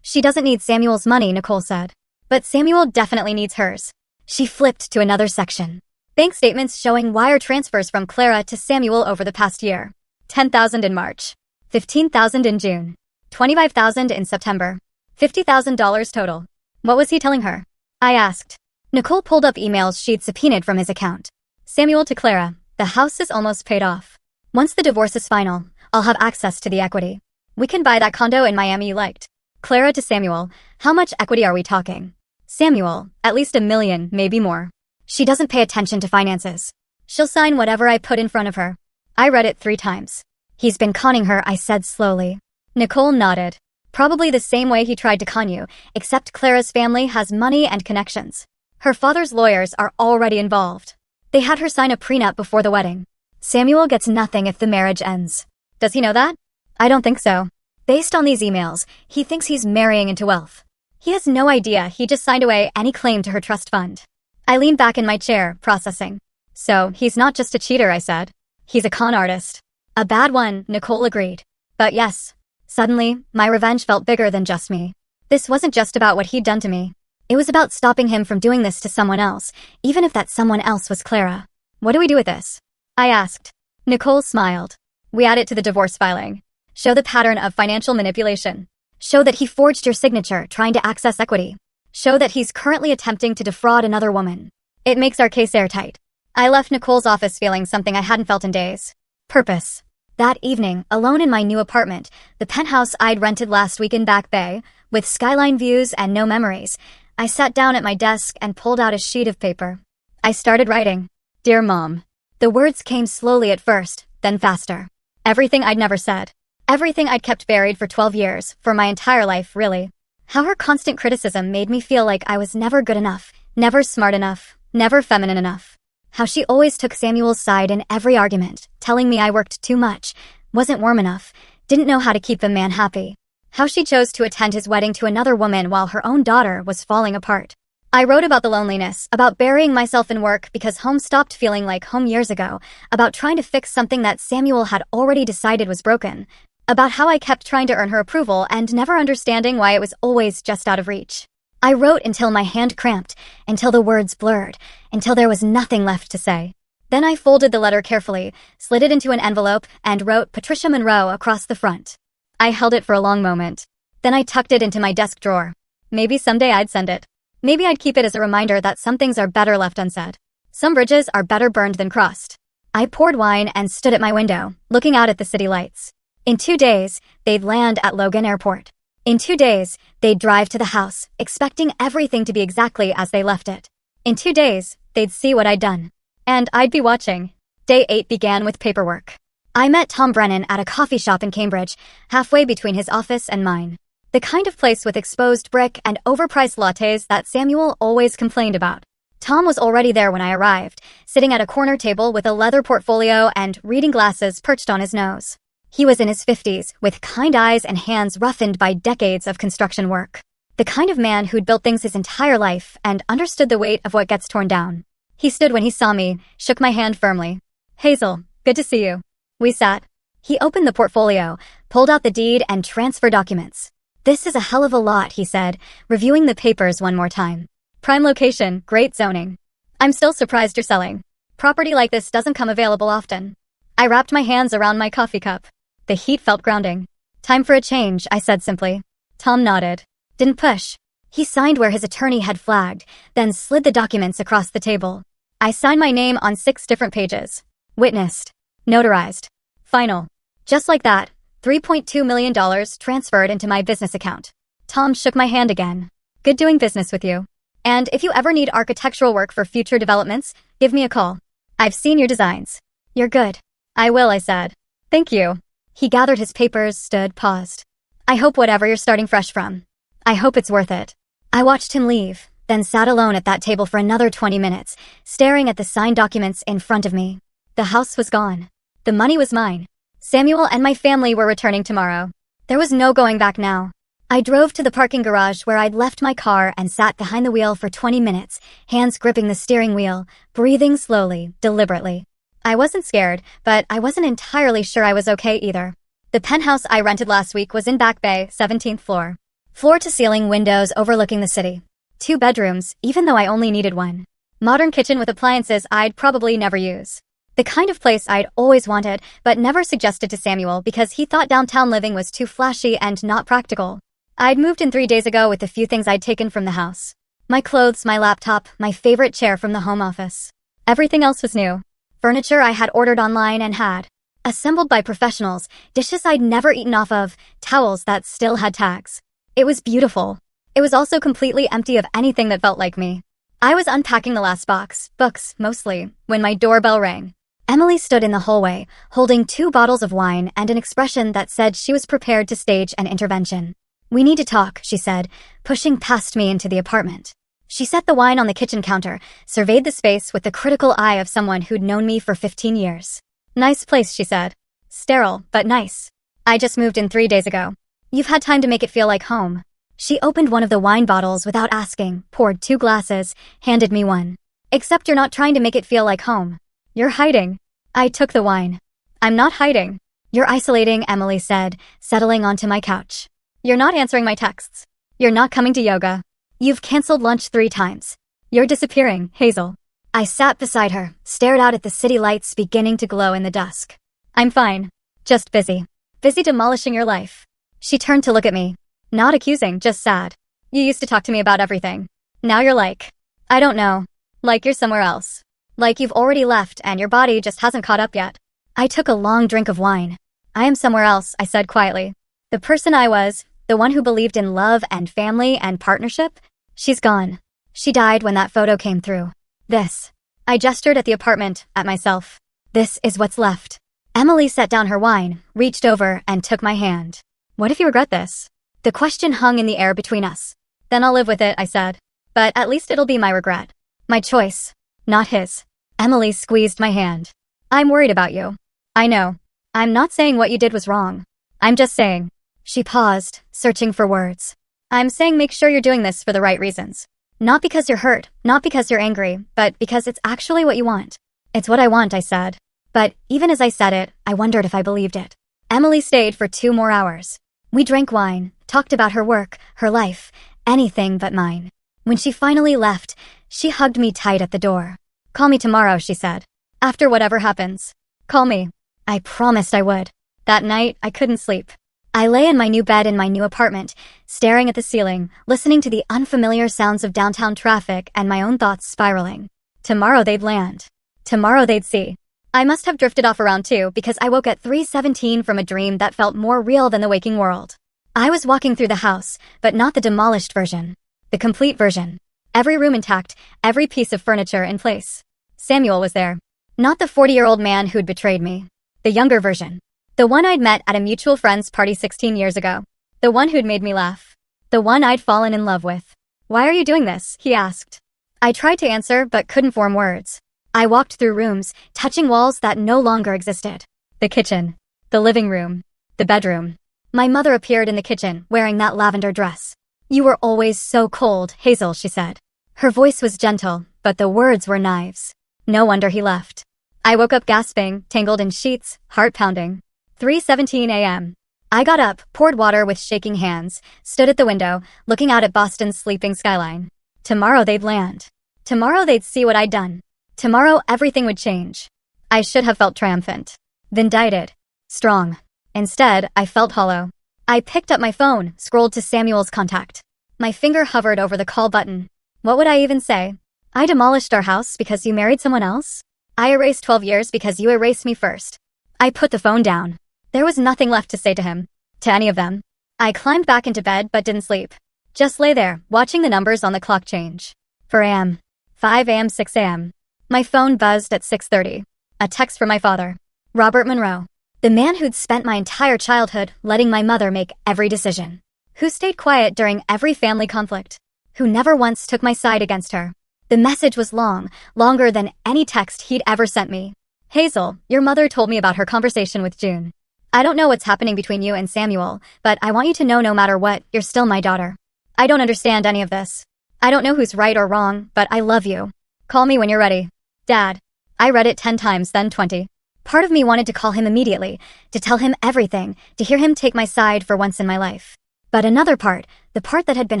She doesn't need Samuel's money, Nicole said. But Samuel definitely needs hers. She flipped to another section. Bank statements showing wire transfers from Clara to Samuel over the past year. $10,000 in March. $15,000 in June. $25,000 in September. $50,000 total. What was he telling her? I asked. Nicole pulled up emails she'd subpoenaed from his account. Samuel to Clara, the house is almost paid off. Once the divorce is final, I'll have access to the equity. We can buy that condo in Miami you liked. Clara to Samuel, how much equity are we talking? Samuel, at least $1 million, maybe more. She doesn't pay attention to finances. She'll sign whatever I put in front of her. I read it 3 times. He's been conning her, I said slowly. Nicole nodded. Probably the same way he tried to con you, except Clara's family has money and connections. Her father's lawyers are already involved. They had her sign a prenup before the wedding. Samuel gets nothing if the marriage ends. Does he know that? I don't think so. Based on these emails, he thinks he's marrying into wealth. He has no idea he just signed away any claim to her trust fund. I leaned back in my chair, processing. So, he's not just a cheater, I said. He's a con artist. A bad one, Nicole agreed. But yes. Suddenly, my revenge felt bigger than just me. This wasn't just about what he'd done to me. It was about stopping him from doing this to someone else, even if that someone else was Clara. What do we do with this? I asked. Nicole smiled. We add it to the divorce filing. Show the pattern of financial manipulation. Show that he forged your signature trying to access equity. Show that he's currently attempting to defraud another woman. It makes our case airtight. I left Nicole's office feeling something I hadn't felt in days. Purpose. That evening, alone in my new apartment, the penthouse I'd rented last week in Back Bay, with skyline views and no memories, I sat down at my desk and pulled out a sheet of paper. I started writing. Dear Mom. The words came slowly at first, then faster. Everything I'd never said. Everything I'd kept buried for 12 years, for my entire life, really. How her constant criticism made me feel like I was never good enough, never smart enough, never feminine enough. How she always took Samuel's side in every argument, telling me I worked too much, wasn't warm enough, didn't know how to keep the man happy. How she chose to attend his wedding to another woman while her own daughter was falling apart. I wrote about the loneliness, about burying myself in work because home stopped feeling like home years ago, about trying to fix something that Samuel had already decided was broken, about how I kept trying to earn her approval and never understanding why it was always just out of reach. I wrote until my hand cramped, until the words blurred, until there was nothing left to say. Then I folded the letter carefully, slid it into an envelope, and wrote Patricia Monroe across the front. I held it for a long moment. Then I tucked it into my desk drawer. Maybe someday I'd send it. Maybe I'd keep it as a reminder that some things are better left unsaid. Some bridges are better burned than crossed. I poured wine and stood at my window, looking out at the city lights. In 2 days, they'd land at Logan Airport. In 2 days, they'd drive to the house, expecting everything to be exactly as they left it. In 2 days, they'd see what I'd done. And I'd be watching. Day 8 began with paperwork. I met Tom Brennan at a coffee shop in Cambridge, halfway between his office and mine. The kind of place with exposed brick and overpriced lattes that Samuel always complained about. Tom was already there when I arrived, sitting at a corner table with a leather portfolio and reading glasses perched on his nose. He was in his 50s, with kind eyes and hands roughened by decades of construction work. The kind of man who'd built things his entire life and understood the weight of what gets torn down. He stood when he saw me, shook my hand firmly. Hazel, good to see you. We sat. He opened the portfolio, pulled out the deed and transfer documents. This is a hell of a lot, he said, reviewing the papers one more time. Prime location, great zoning. I'm still surprised you're selling. Property like this doesn't come available often. I wrapped my hands around my coffee cup. The heat felt grounding. Time for a change, I said simply. Tom nodded. Didn't push. He signed where his attorney had flagged, then slid the documents across the table. I signed my name on 6 different pages. Witnessed. Notarized. Final. Just like that, $3.2 million transferred into my business account. Tom shook my hand again. Good doing business with you. And if you ever need architectural work for future developments, give me a call. I've seen your designs. You're good. I will, I said. Thank you. He gathered his papers, stood, paused. I hope whatever you're starting fresh from. I hope it's worth it. I watched him leave, then sat alone at that table for another 20 minutes, staring at the signed documents in front of me. The house was gone. The money was mine. Samuel and my family were returning tomorrow. There was no going back now. I drove to the parking garage where I'd left my car and sat behind the wheel for 20 minutes, hands gripping the steering wheel, breathing slowly, deliberately. I wasn't scared, but I wasn't entirely sure I was okay either. The penthouse I rented last week was in Back Bay, 17th floor. Floor-to-ceiling windows overlooking the city. 2 bedrooms, even though I only needed one. Modern kitchen with appliances I'd probably never use. The kind of place I'd always wanted, but never suggested to Samuel because he thought downtown living was too flashy and not practical. I'd moved in 3 days ago with the few things I'd taken from the house. My clothes, my laptop, my favorite chair from the home office. Everything else was new. Furniture I had ordered online and had. Assembled by professionals, dishes I'd never eaten off of, towels that still had tags. It was beautiful. It was also completely empty of anything that felt like me. I was unpacking the last box, books, mostly, when my doorbell rang. Emily stood in the hallway, holding 2 bottles of wine and an expression that said she was prepared to stage an intervention. We need to talk, she said, pushing past me into the apartment. She set the wine on the kitchen counter, surveyed the space with the critical eye of someone who'd known me for 15 years. Nice place, she said. Sterile, but nice. I just moved in 3 days ago. You've had time to make it feel like home. She opened one of the wine bottles without asking, poured 2 glasses, handed me one. Except you're not trying to make it feel like home. You're hiding. I took the wine. I'm not hiding. You're isolating, Emily said, settling onto my couch. You're not answering my texts. You're not coming to yoga. You've canceled lunch 3 times. You're disappearing, Hazel. I sat beside her, stared out at the city lights beginning to glow in the dusk. I'm fine. Just busy. Busy demolishing your life. She turned to look at me. Not accusing, just sad. You used to talk to me about everything. Now you're like, I don't know. Like you're somewhere else. Like you've already left and your body just hasn't caught up yet. I took a long drink of wine. I am somewhere else, I said quietly. The person I was, the one who believed in love and family and partnership, she's gone. She died when that photo came through. This. I gestured at the apartment, at myself. This is what's left. Emily set down her wine, reached over, and took my hand. What if you regret this? The question hung in the air between us. Then I'll live with it, I said. But at least it'll be my regret. My choice. Not his. Emily squeezed my hand. I'm worried about you. I know. I'm not saying what you did was wrong. I'm just saying. She paused, searching for words. I'm saying make sure you're doing this for the right reasons. Not because you're hurt, not because you're angry, but because it's actually what you want. It's what I want, I said. But even as I said it, I wondered if I believed it. Emily stayed for 2 more hours. We drank wine, talked about her work, her life, anything but mine. When she finally left, she hugged me tight at the door. Call me tomorrow, she said. After whatever happens. Call me. I promised I would. That night, I couldn't sleep. I lay in my new bed in my new apartment, staring at the ceiling, listening to the unfamiliar sounds of downtown traffic and my own thoughts spiraling. Tomorrow they'd land. Tomorrow they'd see. I must have drifted off around 2 because I woke at 3:17 from a dream that felt more real than the waking world. I was walking through the house, but not the demolished version. The complete version. Every room intact, every piece of furniture in place. Samuel was there. Not the 40-year-old man who'd betrayed me. The younger version. The one I'd met at a mutual friend's party 16 years ago. The one who'd made me laugh. The one I'd fallen in love with. Why are you doing this? He asked. I tried to answer, but couldn't form words. I walked through rooms, touching walls that no longer existed. The kitchen. The living room. The bedroom. My mother appeared in the kitchen, wearing that lavender dress. You were always so cold, Hazel, she said. Her voice was gentle, but the words were knives. No wonder he left. I woke up gasping, tangled in sheets, heart pounding. 3:17 a.m. I got up, poured water with shaking hands, stood at the window, looking out at Boston's sleeping skyline. Tomorrow they'd land. Tomorrow they'd see what I'd done. Tomorrow everything would change. I should have felt triumphant. Vindicted. Strong. Instead, I felt hollow. I picked up my phone, scrolled to Samuel's contact. My finger hovered over the call button. What would I even say? I demolished our house because you married someone else? I erased 12 years because you erased me first. I put the phone down. There was nothing left to say to him. To any of them. I climbed back into bed but didn't sleep. Just lay there, watching the numbers on the clock change. 4 a.m. 5 a.m. 6 a.m. My phone buzzed at 6:30. A text from my father. Robert Monroe. The man who'd spent my entire childhood letting my mother make every decision. Who stayed quiet during every family conflict. Who never once took my side against her. The message was long, longer than any text he'd ever sent me. Hazel, your mother told me about her conversation with June. I don't know what's happening between you and Samuel, but I want you to know no matter what, you're still my daughter. I don't understand any of this. I don't know who's right or wrong, but I love you. Call me when you're ready. Dad. I read it 10 times, then 20. Part of me wanted to call him immediately, to tell him everything, to hear him take my side for once in my life. But another part, the part that had been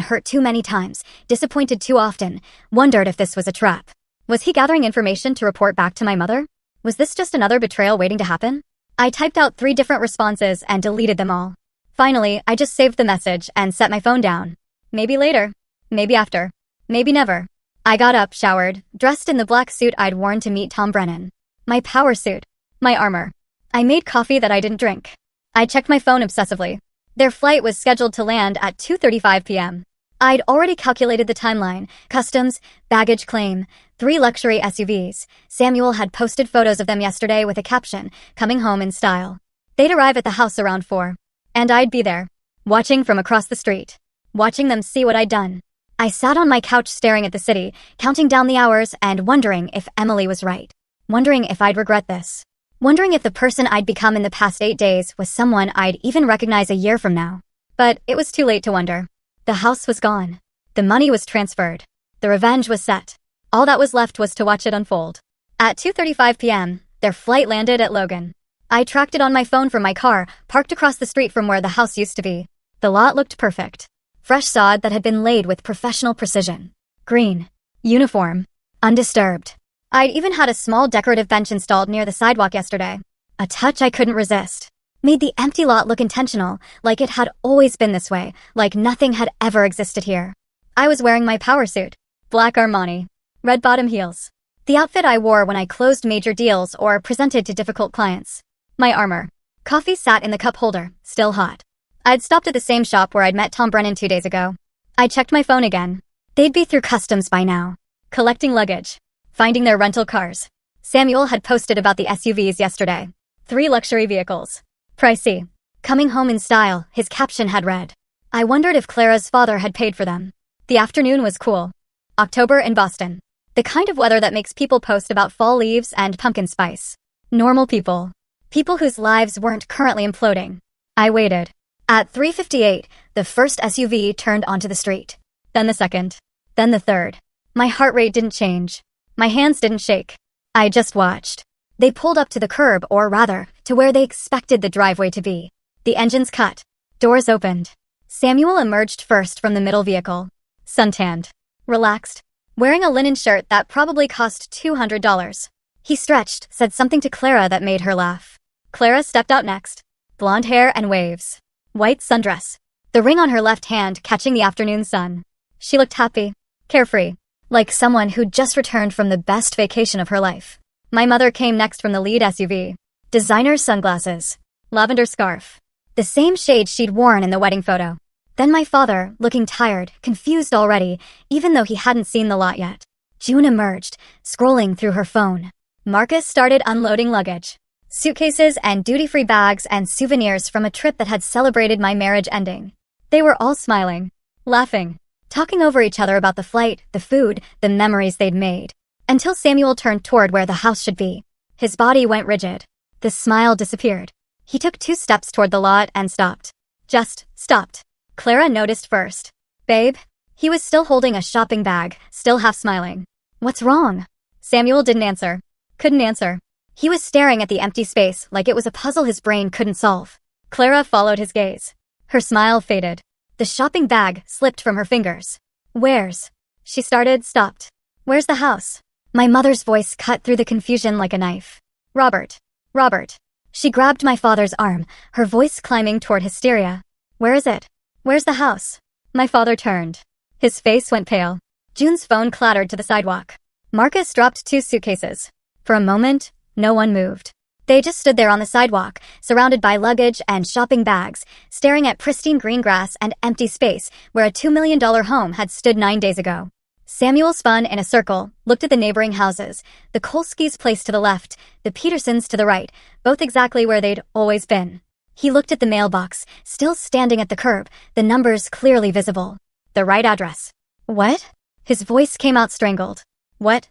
hurt too many times, disappointed too often, wondered if this was a trap. Was he gathering information to report back to my mother? Was this just another betrayal waiting to happen? I typed out 3 different responses and deleted them all. Finally, I just saved the message and set my phone down. Maybe later. Maybe after. Maybe never. I got up, showered, dressed in the black suit I'd worn to meet Tom Brennan. My power suit. My armor. I made coffee that I didn't drink. I checked my phone obsessively. Their flight was scheduled to land at 2:35 p.m. I'd already calculated the timeline, customs, baggage claim, 3 luxury SUVs. Samuel had posted photos of them yesterday with a caption, coming home in style. They'd arrive at the house around 4. And I'd be there, watching from across the street, watching them see what I'd done. I sat on my couch staring at the city, counting down the hours and wondering if Emily was right. Wondering if I'd regret this. Wondering if the person I'd become in the past 8 days was someone I'd even recognize a year from now. But it was too late to wonder. The house was gone. The money was transferred. The revenge was set. All that was left was to watch it unfold. At 2:35 p.m., their flight landed at Logan. I tracked it on my phone from my car, parked across the street from where the house used to be. The lot looked perfect. Fresh sod that had been laid with professional precision. Green. Uniform. Undisturbed. I'd even had a small decorative bench installed near the sidewalk yesterday. A touch I couldn't resist. made the empty lot look intentional, like it had always been this way, like nothing had ever existed here. I was wearing my power suit. Black Armani. Red bottom heels. The outfit I wore when I closed major deals or presented to difficult clients. My armor. Coffee sat in the cup holder, still hot. I'd stopped at the same shop where I'd met Tom Brennan 2 days ago. I checked my phone again. They'd be through customs by now. Collecting luggage. Finding their rental cars. Samuel had posted about the SUVs yesterday. 3 luxury vehicles. Pricey. Coming home in style, his caption had read. I wondered if Clara's father had paid for them. The afternoon was cool. October in Boston. The kind of weather that makes people post about fall leaves and pumpkin spice. Normal people. People whose lives weren't currently imploding. I waited. At 3:58, the first SUV turned onto the street. Then the second. Then the third. My heart rate didn't change. My hands didn't shake. I just watched. They pulled up to the curb, or rather, to where they expected the driveway to be. The engines cut. Doors opened. Samuel emerged first from the middle vehicle. Suntanned. Relaxed. Wearing a linen shirt that probably cost $200. He stretched, said something to Clara that made her laugh. Clara stepped out next. Blonde hair and waves. White sundress. The ring on her left hand catching the afternoon sun. She looked happy. Carefree. Like someone who'd just returned from the best vacation of her life. My mother came next from the lead SUV. Designer sunglasses. Lavender scarf. The same shade she'd worn in the wedding photo. Then my father, looking tired, confused already, even though he hadn't seen the lot yet. June emerged, scrolling through her phone. Marcus started unloading luggage. Suitcases and duty-free bags and souvenirs from a trip that had celebrated my marriage ending. They were all smiling, laughing, talking over each other about the flight, the food, the memories they'd made. Until Samuel turned toward where the house should be. His body went rigid. The smile disappeared. He took 2 steps toward the lot and stopped. Just stopped. Clara noticed first. Babe? He was still holding a shopping bag, still half smiling. What's wrong? Samuel didn't answer. Couldn't answer. He was staring at the empty space like it was a puzzle his brain couldn't solve. Clara followed his gaze. Her smile faded. The shopping bag slipped from her fingers. Where's? She started, stopped. Where's the house? My mother's voice cut through the confusion like a knife. Robert. Robert. She grabbed my father's arm, her voice climbing toward hysteria. Where is it? Where's the house? My father turned. His face went pale. June's phone clattered to the sidewalk. Marcus dropped 2 suitcases. For a moment, no one moved. They just stood there on the sidewalk, surrounded by luggage and shopping bags, staring at pristine green grass and empty space where a $2 million home had stood 9 days ago. Samuel spun in a circle, looked at the neighboring houses, the Kolskis' place to the left, the Petersons to the right, both exactly where they'd always been. He looked at the mailbox, still standing at the curb, the numbers clearly visible. The right address. What? His voice came out strangled. What?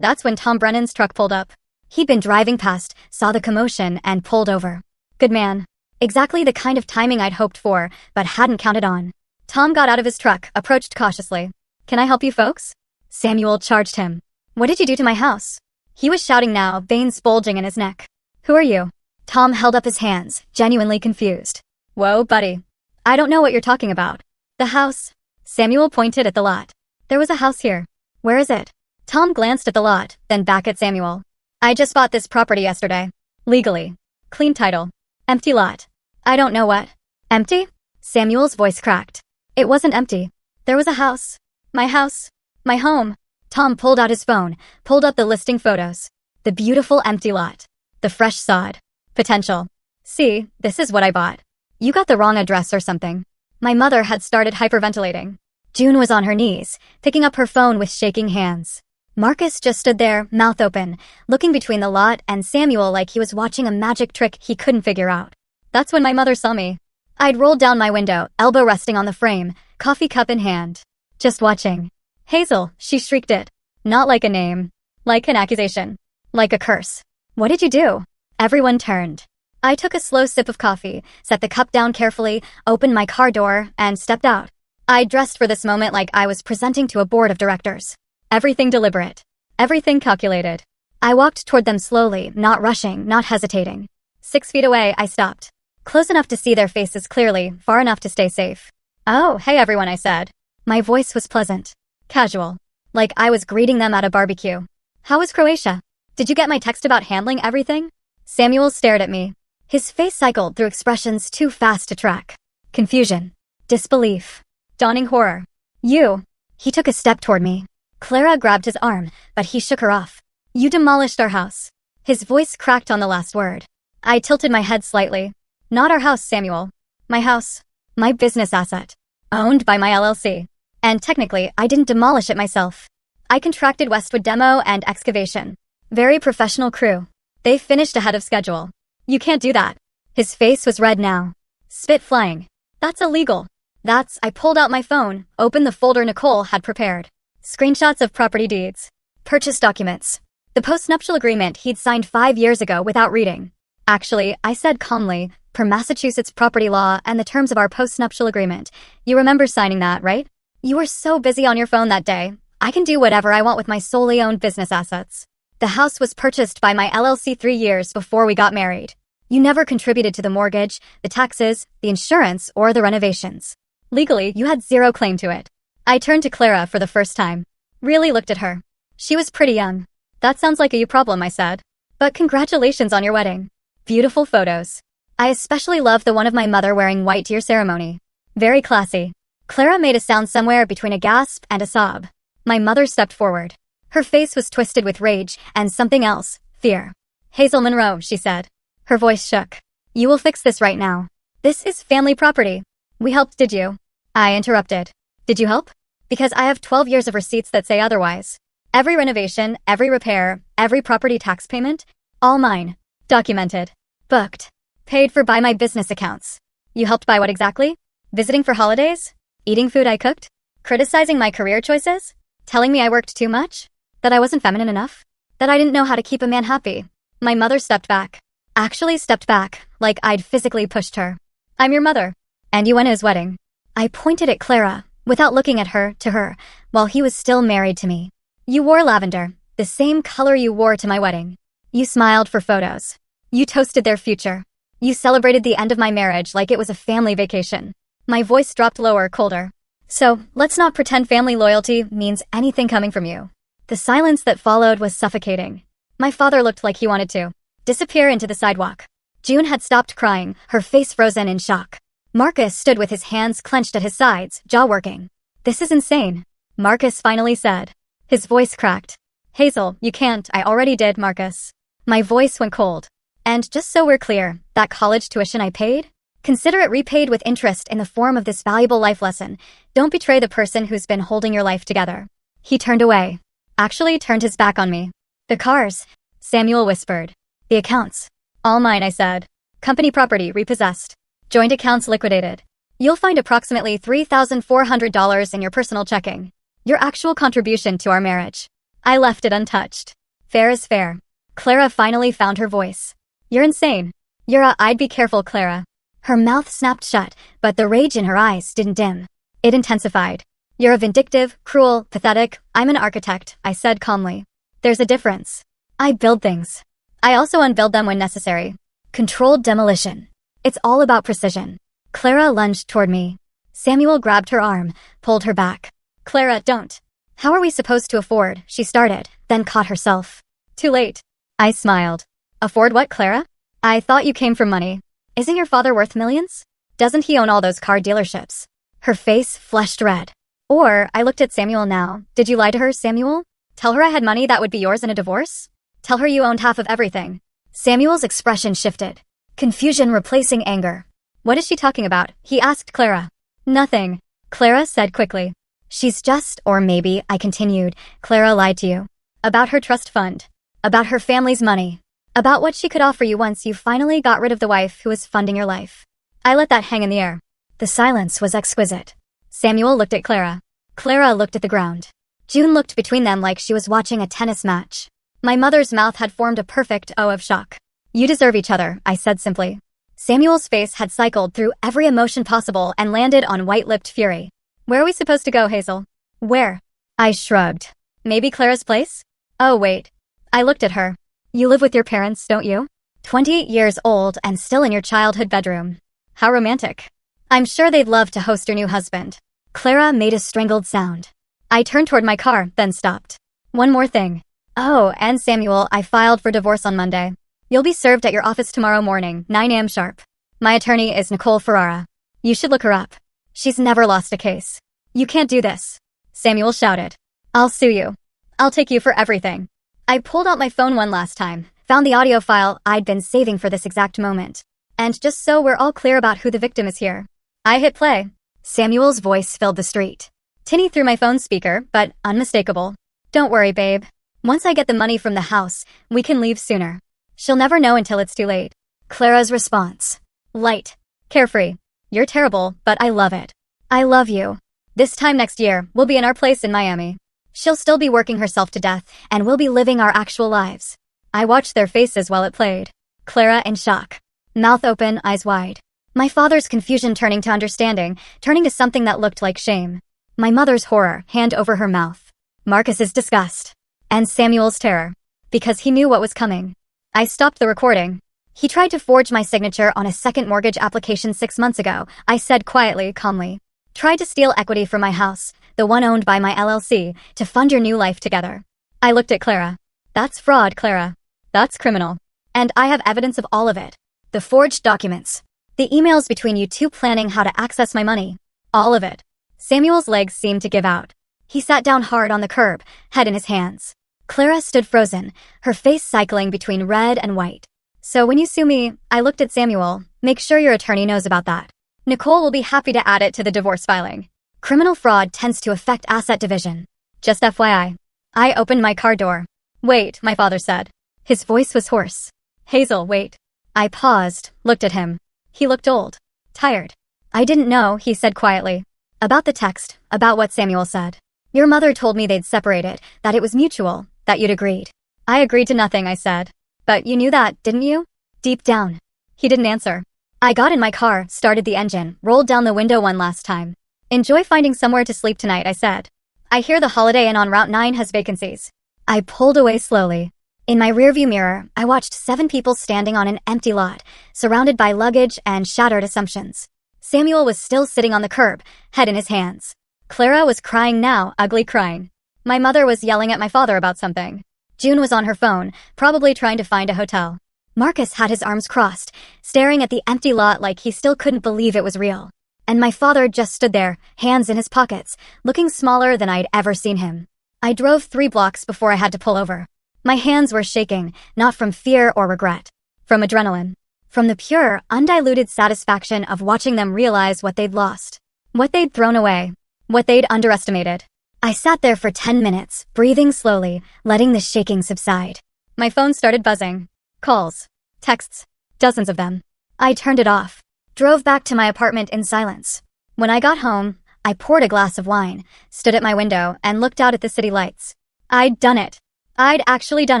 That's when Tom Brennan's truck pulled up. He'd been driving past, saw the commotion, and pulled over. Good man. Exactly the kind of timing I'd hoped for, but hadn't counted on. Tom got out of his truck, approached cautiously. Can I help you folks? Samuel charged him. What did you do to my house? He was shouting now, veins bulging in his neck. Who are you? Tom held up his hands, genuinely confused. Whoa, buddy. I don't know what you're talking about. The house. Samuel pointed at the lot. There was a house here. Where is it? Tom glanced at the lot, then back at Samuel. I just bought this property yesterday. Legally. Clean title. Empty lot. I don't know what. Empty? Samuel's voice cracked. It wasn't empty. There was a house. My house. My home. Tom pulled out his phone, pulled up the listing photos. The beautiful empty lot. The fresh sod. Potential. See, this is what I bought. You got the wrong address or something. My mother had started hyperventilating. June was on her knees, picking up her phone with shaking hands. Marcus just stood there, mouth open, looking between the lot and Samuel like he was watching a magic trick he couldn't figure out. That's when my mother saw me. I'd rolled down my window, elbow resting on the frame, coffee cup in hand. Just watching. Hazel, she shrieked it. Not like a name. Like an accusation. Like a curse. What did you do? Everyone turned. I took a slow sip of coffee, set the cup down carefully, opened my car door, and stepped out. I dressed for this moment like I was presenting to a board of directors. Everything deliberate. Everything calculated. I walked toward them slowly, not rushing, not hesitating. 6 feet away, I stopped. Close enough to see their faces clearly, far enough to stay safe. Oh, hey everyone, I said. My voice was pleasant. Casual. Like I was greeting them at a barbecue. How was Croatia? Did you get my text about handling everything? Samuel stared at me. His face cycled through expressions too fast to track. Confusion. Disbelief. Dawning horror. You. He took a step toward me. Clara grabbed his arm, but he shook her off. You demolished our house. His voice cracked on the last word. I tilted my head slightly. Not our house, Samuel. My house. My business asset. Owned by my LLC. And technically, I didn't demolish it myself. I contracted Westwood Demo and Excavation. Very professional crew. They finished ahead of schedule. You can't do that. His face was red now. Spit flying. That's illegal. I pulled out my phone, opened the folder Nicole had prepared. Screenshots of property deeds. Purchase documents. The postnuptial agreement he'd signed 5 years ago without reading. Actually, I said calmly, per Massachusetts property law and the terms of our postnuptial agreement. You remember signing that, right? You were so busy on your phone that day. I can do whatever I want with my solely owned business assets. The house was purchased by my LLC 3 years before we got married. You never contributed to the mortgage, the taxes, the insurance, or the renovations. Legally, you had zero claim to it. I turned to Clara for the first time. Really looked at her. She was pretty young. That sounds like a you problem, I said. But congratulations on your wedding. Beautiful photos. I especially love the one of my mother wearing white to your ceremony. Very classy. Clara made a sound somewhere between a gasp and a sob. My mother stepped forward. Her face was twisted with rage and something else, fear. Hazel Monroe, she said. Her voice shook. You will fix this right now. This is family property. We helped, did you? I interrupted. Did you help? Because I have 12 years of receipts that say otherwise. Every renovation, every repair, every property tax payment, all mine. Documented. Booked. Paid for by my business accounts. You helped by what exactly? Visiting for holidays? Eating food I cooked? Criticizing my career choices? Telling me I worked too much? That I wasn't feminine enough? That I didn't know how to keep a man happy? My mother stepped back. Actually stepped back, like I'd physically pushed her. I'm your mother. And you went to his wedding. I pointed at Clara, without looking at her, to her, while he was still married to me. You wore lavender, the same color you wore to my wedding. You smiled for photos. You toasted their future. You celebrated the end of my marriage like it was a family vacation. My voice dropped lower, colder. So, let's not pretend family loyalty means anything coming from you. The silence that followed was suffocating. My father looked like he wanted to disappear into the sidewalk. June had stopped crying, her face frozen in shock. Marcus stood with his hands clenched at his sides, jaw working. This is insane, Marcus finally said. His voice cracked. Hazel, you can't, I already did, Marcus. My voice went cold. And just so we're clear, that college tuition I paid? Consider it repaid with interest in the form of this valuable life lesson. Don't betray the person who's been holding your life together. He turned away. Actually turned his back on me. The cars, Samuel whispered. The accounts. All mine, I said. Company property repossessed. Joint accounts liquidated. You'll find approximately $3,400 in your personal checking. Your actual contribution to our marriage. I left it untouched. Fair is fair. Clara finally found her voice. You're insane. I'd be careful, Clara. Her mouth snapped shut, but the rage in her eyes didn't dim. It intensified. You're a vindictive, cruel, pathetic. I'm an architect, I said calmly. There's a difference. I build things. I also unbuild them when necessary. Controlled demolition. It's all about precision. Clara lunged toward me. Samuel grabbed her arm, pulled her back. Clara, don't. How are we supposed to afford? She started, then caught herself. Too late. I smiled. Afford what, Clara? I thought you came from money. Isn't your father worth millions? Doesn't he own all those car dealerships? Her face flushed red. Or, I looked at Samuel now. Did you lie to her, Samuel? Tell her I had money that would be yours in a divorce? Tell her you owned half of everything. Samuel's expression shifted. Confusion replacing anger. What is she talking about? He asked Clara. Nothing, Clara said quickly. She's just, or maybe, I continued, Clara lied to you. About her trust fund. About her family's money. About what she could offer you once you finally got rid of the wife who was funding your life. I let that hang in the air. The silence was exquisite. Samuel looked at Clara. Clara looked at the ground. June looked between them like she was watching a tennis match. My mother's mouth had formed a perfect O of shock. You deserve each other, I said simply. Samuel's face had cycled through every emotion possible and landed on white-lipped fury. Where are we supposed to go, Hazel? Where? I shrugged. Maybe Clara's place? Oh, wait. I looked at her. You live with your parents, don't you? 28 years old and still in your childhood bedroom. How romantic. I'm sure they'd love to host your new husband. Clara made a strangled sound. I turned toward my car, then stopped. One more thing. Oh, and Samuel, I filed for divorce on Monday. You'll be served at your office tomorrow morning, 9 a.m. sharp. My attorney is Nicole Ferrara. You should look her up. She's never lost a case. You can't do this. Samuel shouted. I'll sue you. I'll take you for everything. I pulled out my phone one last time, found the audio file I'd been saving for this exact moment. And just so we're all clear about who the victim is here. I hit play. Samuel's voice filled the street. Tinny through my phone speaker, but unmistakable. Don't worry, babe. Once I get the money from the house, we can leave sooner. She'll never know until it's too late. Clara's response. Light. Carefree. You're terrible, but I love it. I love you. This time next year, we'll be in our place in Miami. She'll still be working herself to death, and we'll be living our actual lives. I watched their faces while it played. Clara in shock. Mouth open, eyes wide. My father's confusion turning to understanding, turning to something that looked like shame. My mother's horror, hand over her mouth. Marcus's disgust. And Samuel's terror. Because he knew what was coming. I stopped the recording. He tried to forge my signature on a second mortgage application 6 months ago, I said quietly, calmly. Tried to steal equity from my house, the one owned by my LLC, to fund your new life together. I looked at Clara. That's fraud, Clara. That's criminal. And I have evidence of all of it. The forged documents. The emails between you two planning how to access my money. All of it. Samuel's legs seemed to give out. He sat down hard on the curb, head in his hands. Clara stood frozen, her face cycling between red and white. So when you sue me, I looked at Samuel. Make sure your attorney knows about that. Nicole will be happy to add it to the divorce filing. Criminal fraud tends to affect asset division. Just FYI. I opened my car door. Wait, my father said. His voice was hoarse. Hazel, wait. I paused, looked at him. He looked old. Tired. I didn't know, he said quietly. About the text, about what Samuel said. Your mother told me they'd separated, that it was mutual, that you'd agreed. I agreed to nothing, I said. But you knew that, didn't you? Deep down. He didn't answer. I got in my car, started the engine, rolled down the window one last time. Enjoy finding somewhere to sleep tonight, I said. I hear the Holiday Inn on Route 9 has vacancies. I pulled away slowly. In my rearview mirror, I watched 7 people standing on an empty lot, surrounded by luggage and shattered assumptions. Samuel was still sitting on the curb, head in his hands. Clara was crying now, ugly crying. My mother was yelling at my father about something. June was on her phone, probably trying to find a hotel. Marcus had his arms crossed, staring at the empty lot like he still couldn't believe it was real. And my father just stood there, hands in his pockets, looking smaller than I'd ever seen him. I drove 3 blocks before I had to pull over. My hands were shaking, not from fear or regret. From adrenaline. From the pure, undiluted satisfaction of watching them realize what they'd lost. What they'd thrown away. What they'd underestimated. I sat there for 10 minutes, breathing slowly, letting the shaking subside. My phone started buzzing. Calls. Texts. Dozens of them. I turned it off. Drove back to my apartment in silence. When I got home, I poured a glass of wine, stood at my window, and looked out at the city lights. I'd done it. I'd actually done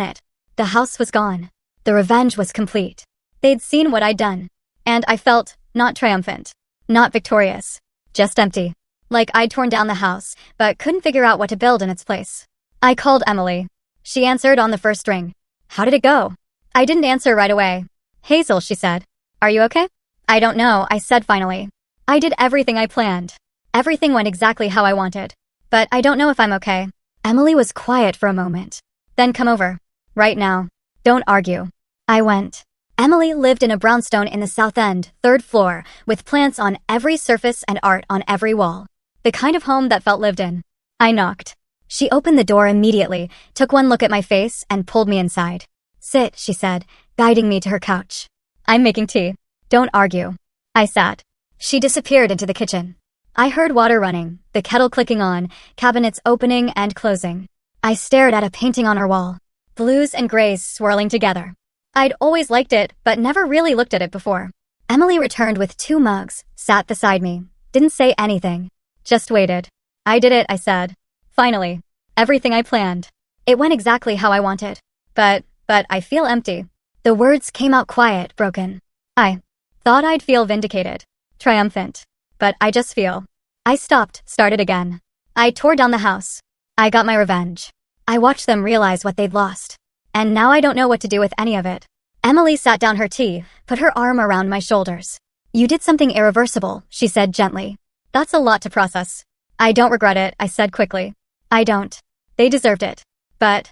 it. The house was gone. The revenge was complete. They'd seen what I'd done. And I felt, not triumphant. Not victorious. Just empty. Like I'd torn down the house, but couldn't figure out what to build in its place. I called Emily. She answered on the first ring. How did it go? I didn't answer right away. Hazel, she said. Are you okay? I don't know, I said finally. I did everything I planned. Everything went exactly how I wanted. But I don't know if I'm okay. Emily was quiet for a moment. Then come over. Right now. Don't argue. I went. Emily lived in a brownstone in the South End, 3rd floor, with plants on every surface and art on every wall. The kind of home that felt lived in. I knocked. She opened the door immediately, took one look at my face, and pulled me inside. Sit, she said, guiding me to her couch. I'm making tea. Don't argue. I sat. She disappeared into the kitchen. I heard water running, the kettle clicking on, cabinets opening and closing. I stared at a painting on her wall. Blues and grays swirling together. I'd always liked it, but never really looked at it before. Emily returned with 2 mugs, sat beside me, didn't say anything. Just waited. I did it, I said. Finally. Everything I planned. It went exactly how I wanted. But I feel empty. The words came out quiet, broken. I thought I'd feel vindicated. Triumphant. But I just feel. I stopped, started again. I tore down the house. I got my revenge. I watched them realize what they'd lost. And now I don't know what to do with any of it. Emily sat down her tea, put her arm around my shoulders. You did something irreversible, she said gently. That's a lot to process. I don't regret it, I said quickly. I don't. They deserved it. But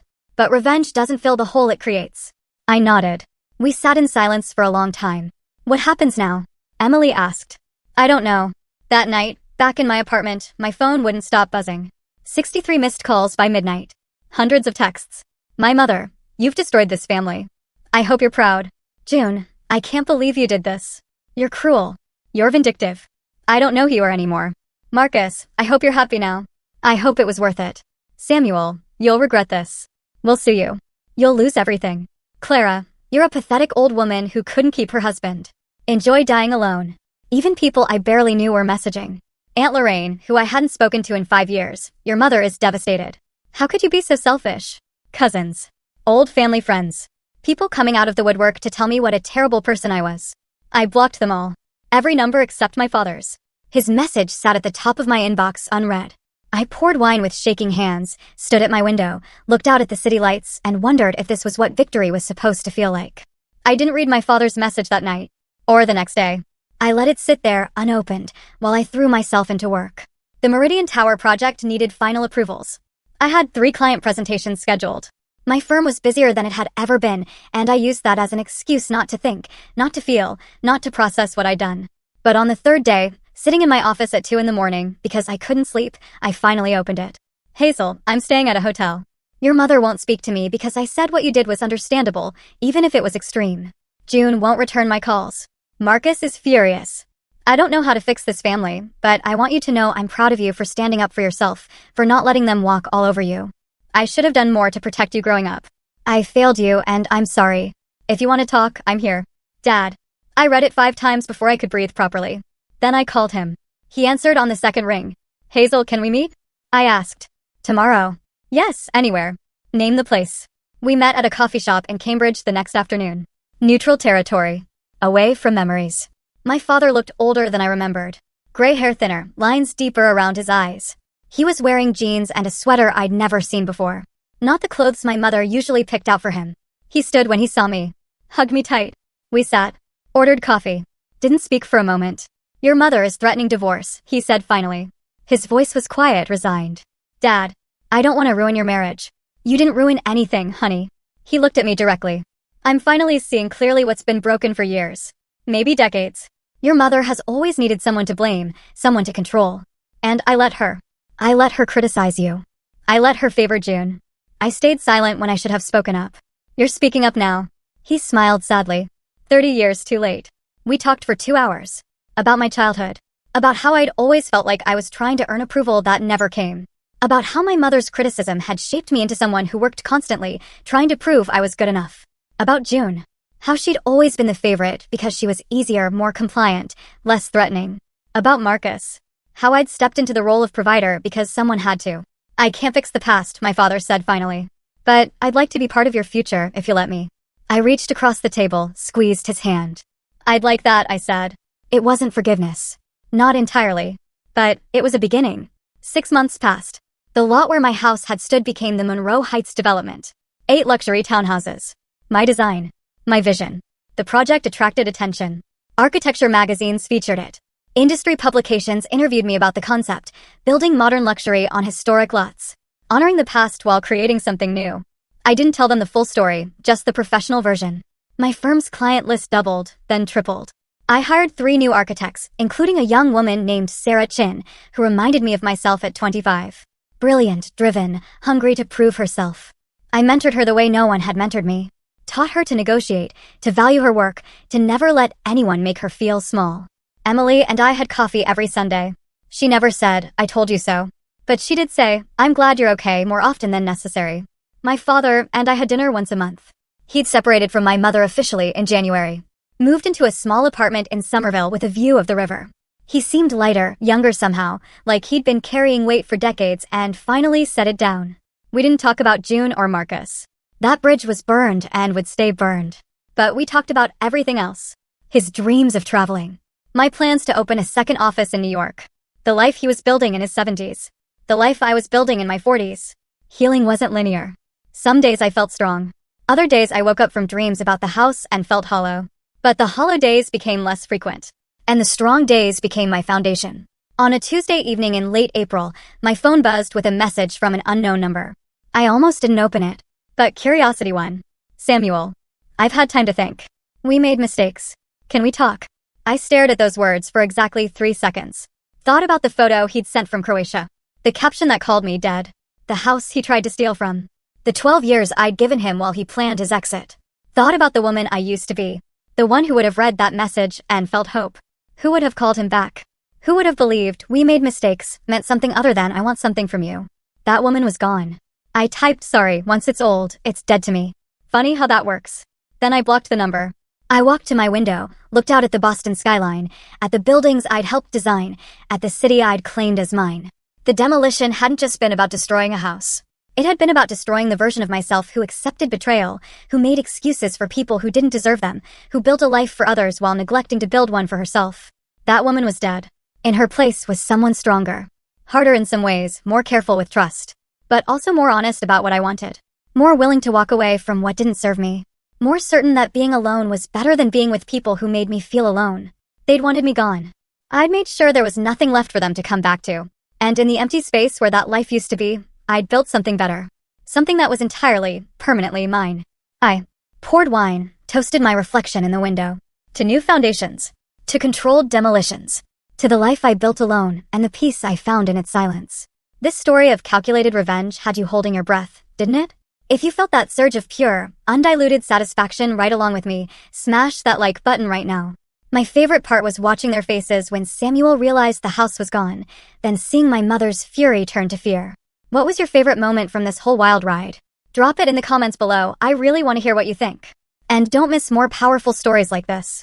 revenge doesn't fill the hole it creates. I nodded. We sat in silence for a long time. What happens now? Emily asked. I don't know. That night, back in my apartment, my phone wouldn't stop buzzing. 63 missed calls by midnight. Hundreds of texts. My mother, you've destroyed this family. I hope you're proud. June, I can't believe you did this. You're cruel. You're vindictive. I don't know who you are anymore. Marcus, I hope you're happy now. I hope it was worth it. Samuel, you'll regret this. We'll sue you. You'll lose everything. Clara, you're a pathetic old woman who couldn't keep her husband. Enjoy dying alone. Even people I barely knew were messaging. Aunt Lorraine, who I hadn't spoken to in 5 years, your mother is devastated. How could you be so selfish? Cousins. Old family friends. People coming out of the woodwork to tell me what a terrible person I was. I blocked them all. Every number except my father's. His message sat at the top of my inbox unread. I poured wine with shaking hands, stood at my window, looked out at the city lights, and wondered if this was what victory was supposed to feel like. I didn't read my father's message that night. Or the next day. I let it sit there, unopened, while I threw myself into work. The Meridian Tower project needed final approvals. I had 3 client presentations scheduled. My firm was busier than it had ever been, and I used that as an excuse not to think, not to feel, not to process what I'd done. But on the 3rd day, sitting in my office at 2 a.m, because I couldn't sleep, I finally opened it. Hazel, I'm staying at a hotel. Your mother won't speak to me because I said what you did was understandable, even if it was extreme. June won't return my calls. Marcus is furious. I don't know how to fix this family, but I want you to know I'm proud of you for standing up for yourself, for not letting them walk all over you. I should have done more to protect you growing up. I failed you, and I'm sorry. If you want to talk, I'm here. Dad. I read it 5 times before I could breathe properly. Then I called him. He answered on the 2nd ring. Hazel, can we meet? I asked. Tomorrow. Yes, anywhere. Name the place. We met at a coffee shop in Cambridge the next afternoon. Neutral territory. Away from memories. My father looked older than I remembered. Gray hair thinner, lines deeper around his eyes. He was wearing jeans and a sweater I'd never seen before. Not the clothes my mother usually picked out for him. He stood when he saw me. Hugged me tight. We sat. Ordered coffee. Didn't speak for a moment. Your mother is threatening divorce, he said finally. His voice was quiet, resigned. Dad, I don't want to ruin your marriage. You didn't ruin anything, honey. He looked at me directly. I'm finally seeing clearly what's been broken for years. Maybe decades. Your mother has always needed someone to blame, someone to control. And I let her. I let her criticize you. I let her favor June. I stayed silent when I should have spoken up. You're speaking up now. He smiled sadly. 30 years too late. We talked for 2 hours. About my childhood. About how I'd always felt like I was trying to earn approval that never came. About how my mother's criticism had shaped me into someone who worked constantly, trying to prove I was good enough. About June. How she'd always been the favorite because she was easier, more compliant, less threatening. About Marcus. How I'd stepped into the role of provider because someone had to. I can't fix the past, my father said finally. But I'd like to be part of your future if you let me. I reached across the table, squeezed his hand. I'd like that, I said. It wasn't forgiveness. Not entirely. But it was a beginning. 6 months passed. The lot where my house had stood became the Monroe Heights development. 8 luxury townhouses. My design. My vision. The project attracted attention. Architecture magazines featured it. Industry publications interviewed me about the concept, building modern luxury on historic lots. Honoring the past while creating something new. I didn't tell them the full story, just the professional version. My firm's client list doubled, then tripled. I hired 3 new architects, including a young woman named Sarah Chin, who reminded me of myself at 25. Brilliant, driven, hungry to prove herself. I mentored her the way no one had mentored me. Taught her to negotiate, to value her work, to never let anyone make her feel small. Emily and I had coffee every Sunday. She never said, I told you so. But she did say, I'm glad you're okay, more often than necessary. My father and I had dinner once a month. He'd separated from my mother officially in January. Moved into a small apartment in Somerville with a view of the river. He seemed lighter, younger somehow, like he'd been carrying weight for decades and finally set it down. We didn't talk about June or Marcus. That bridge was burned and would stay burned. But we talked about everything else. His dreams of traveling. My plans to open a second office in New York. The life he was building in his 70s. The life I was building in my 40s. Healing wasn't linear. Some days I felt strong. Other days I woke up from dreams about the house and felt hollow. But the hollow days became less frequent. And the strong days became my foundation. On a Tuesday evening in late April, my phone buzzed with a message from an unknown number. I almost didn't open it. But curiosity won. Samuel. I've had time to think. We made mistakes. Can we talk? I stared at those words for exactly 3 seconds. Thought about the photo he'd sent from Croatia. The caption that called me dead. The house he tried to steal from. The 12 years I'd given him while he planned his exit. Thought about the woman I used to be. The one who would have read that message and felt hope. Who would have called him back? Who would have believed we made mistakes meant something other than I want something from you? That woman was gone. I typed sorry, once it's old, it's dead to me. Funny how that works. Then I blocked the number. I walked to my window, looked out at the Boston skyline, at the buildings I'd helped design, at the city I'd claimed as mine. The demolition hadn't just been about destroying a house. It had been about destroying the version of myself who accepted betrayal, who made excuses for people who didn't deserve them, who built a life for others while neglecting to build one for herself. That woman was dead. In her place was someone stronger. Harder in some ways, more careful with trust. But also more honest about what I wanted. More willing to walk away from what didn't serve me. More certain that being alone was better than being with people who made me feel alone. They'd wanted me gone. I'd made sure there was nothing left for them to come back to. And in the empty space where that life used to be, I'd built something better. Something that was entirely, permanently mine. I poured wine, toasted my reflection in the window. To new foundations. To controlled demolitions. To the life I built alone and the peace I found in its silence. This story of calculated revenge had you holding your breath, didn't it? If you felt that surge of pure, undiluted satisfaction right along with me, smash that like button right now. My favorite part was watching their faces when Samuel realized the house was gone, then seeing my mother's fury turn to fear. What was your favorite moment from this whole wild ride? Drop it in the comments below. I really want to hear what you think. And don't miss more powerful stories like this.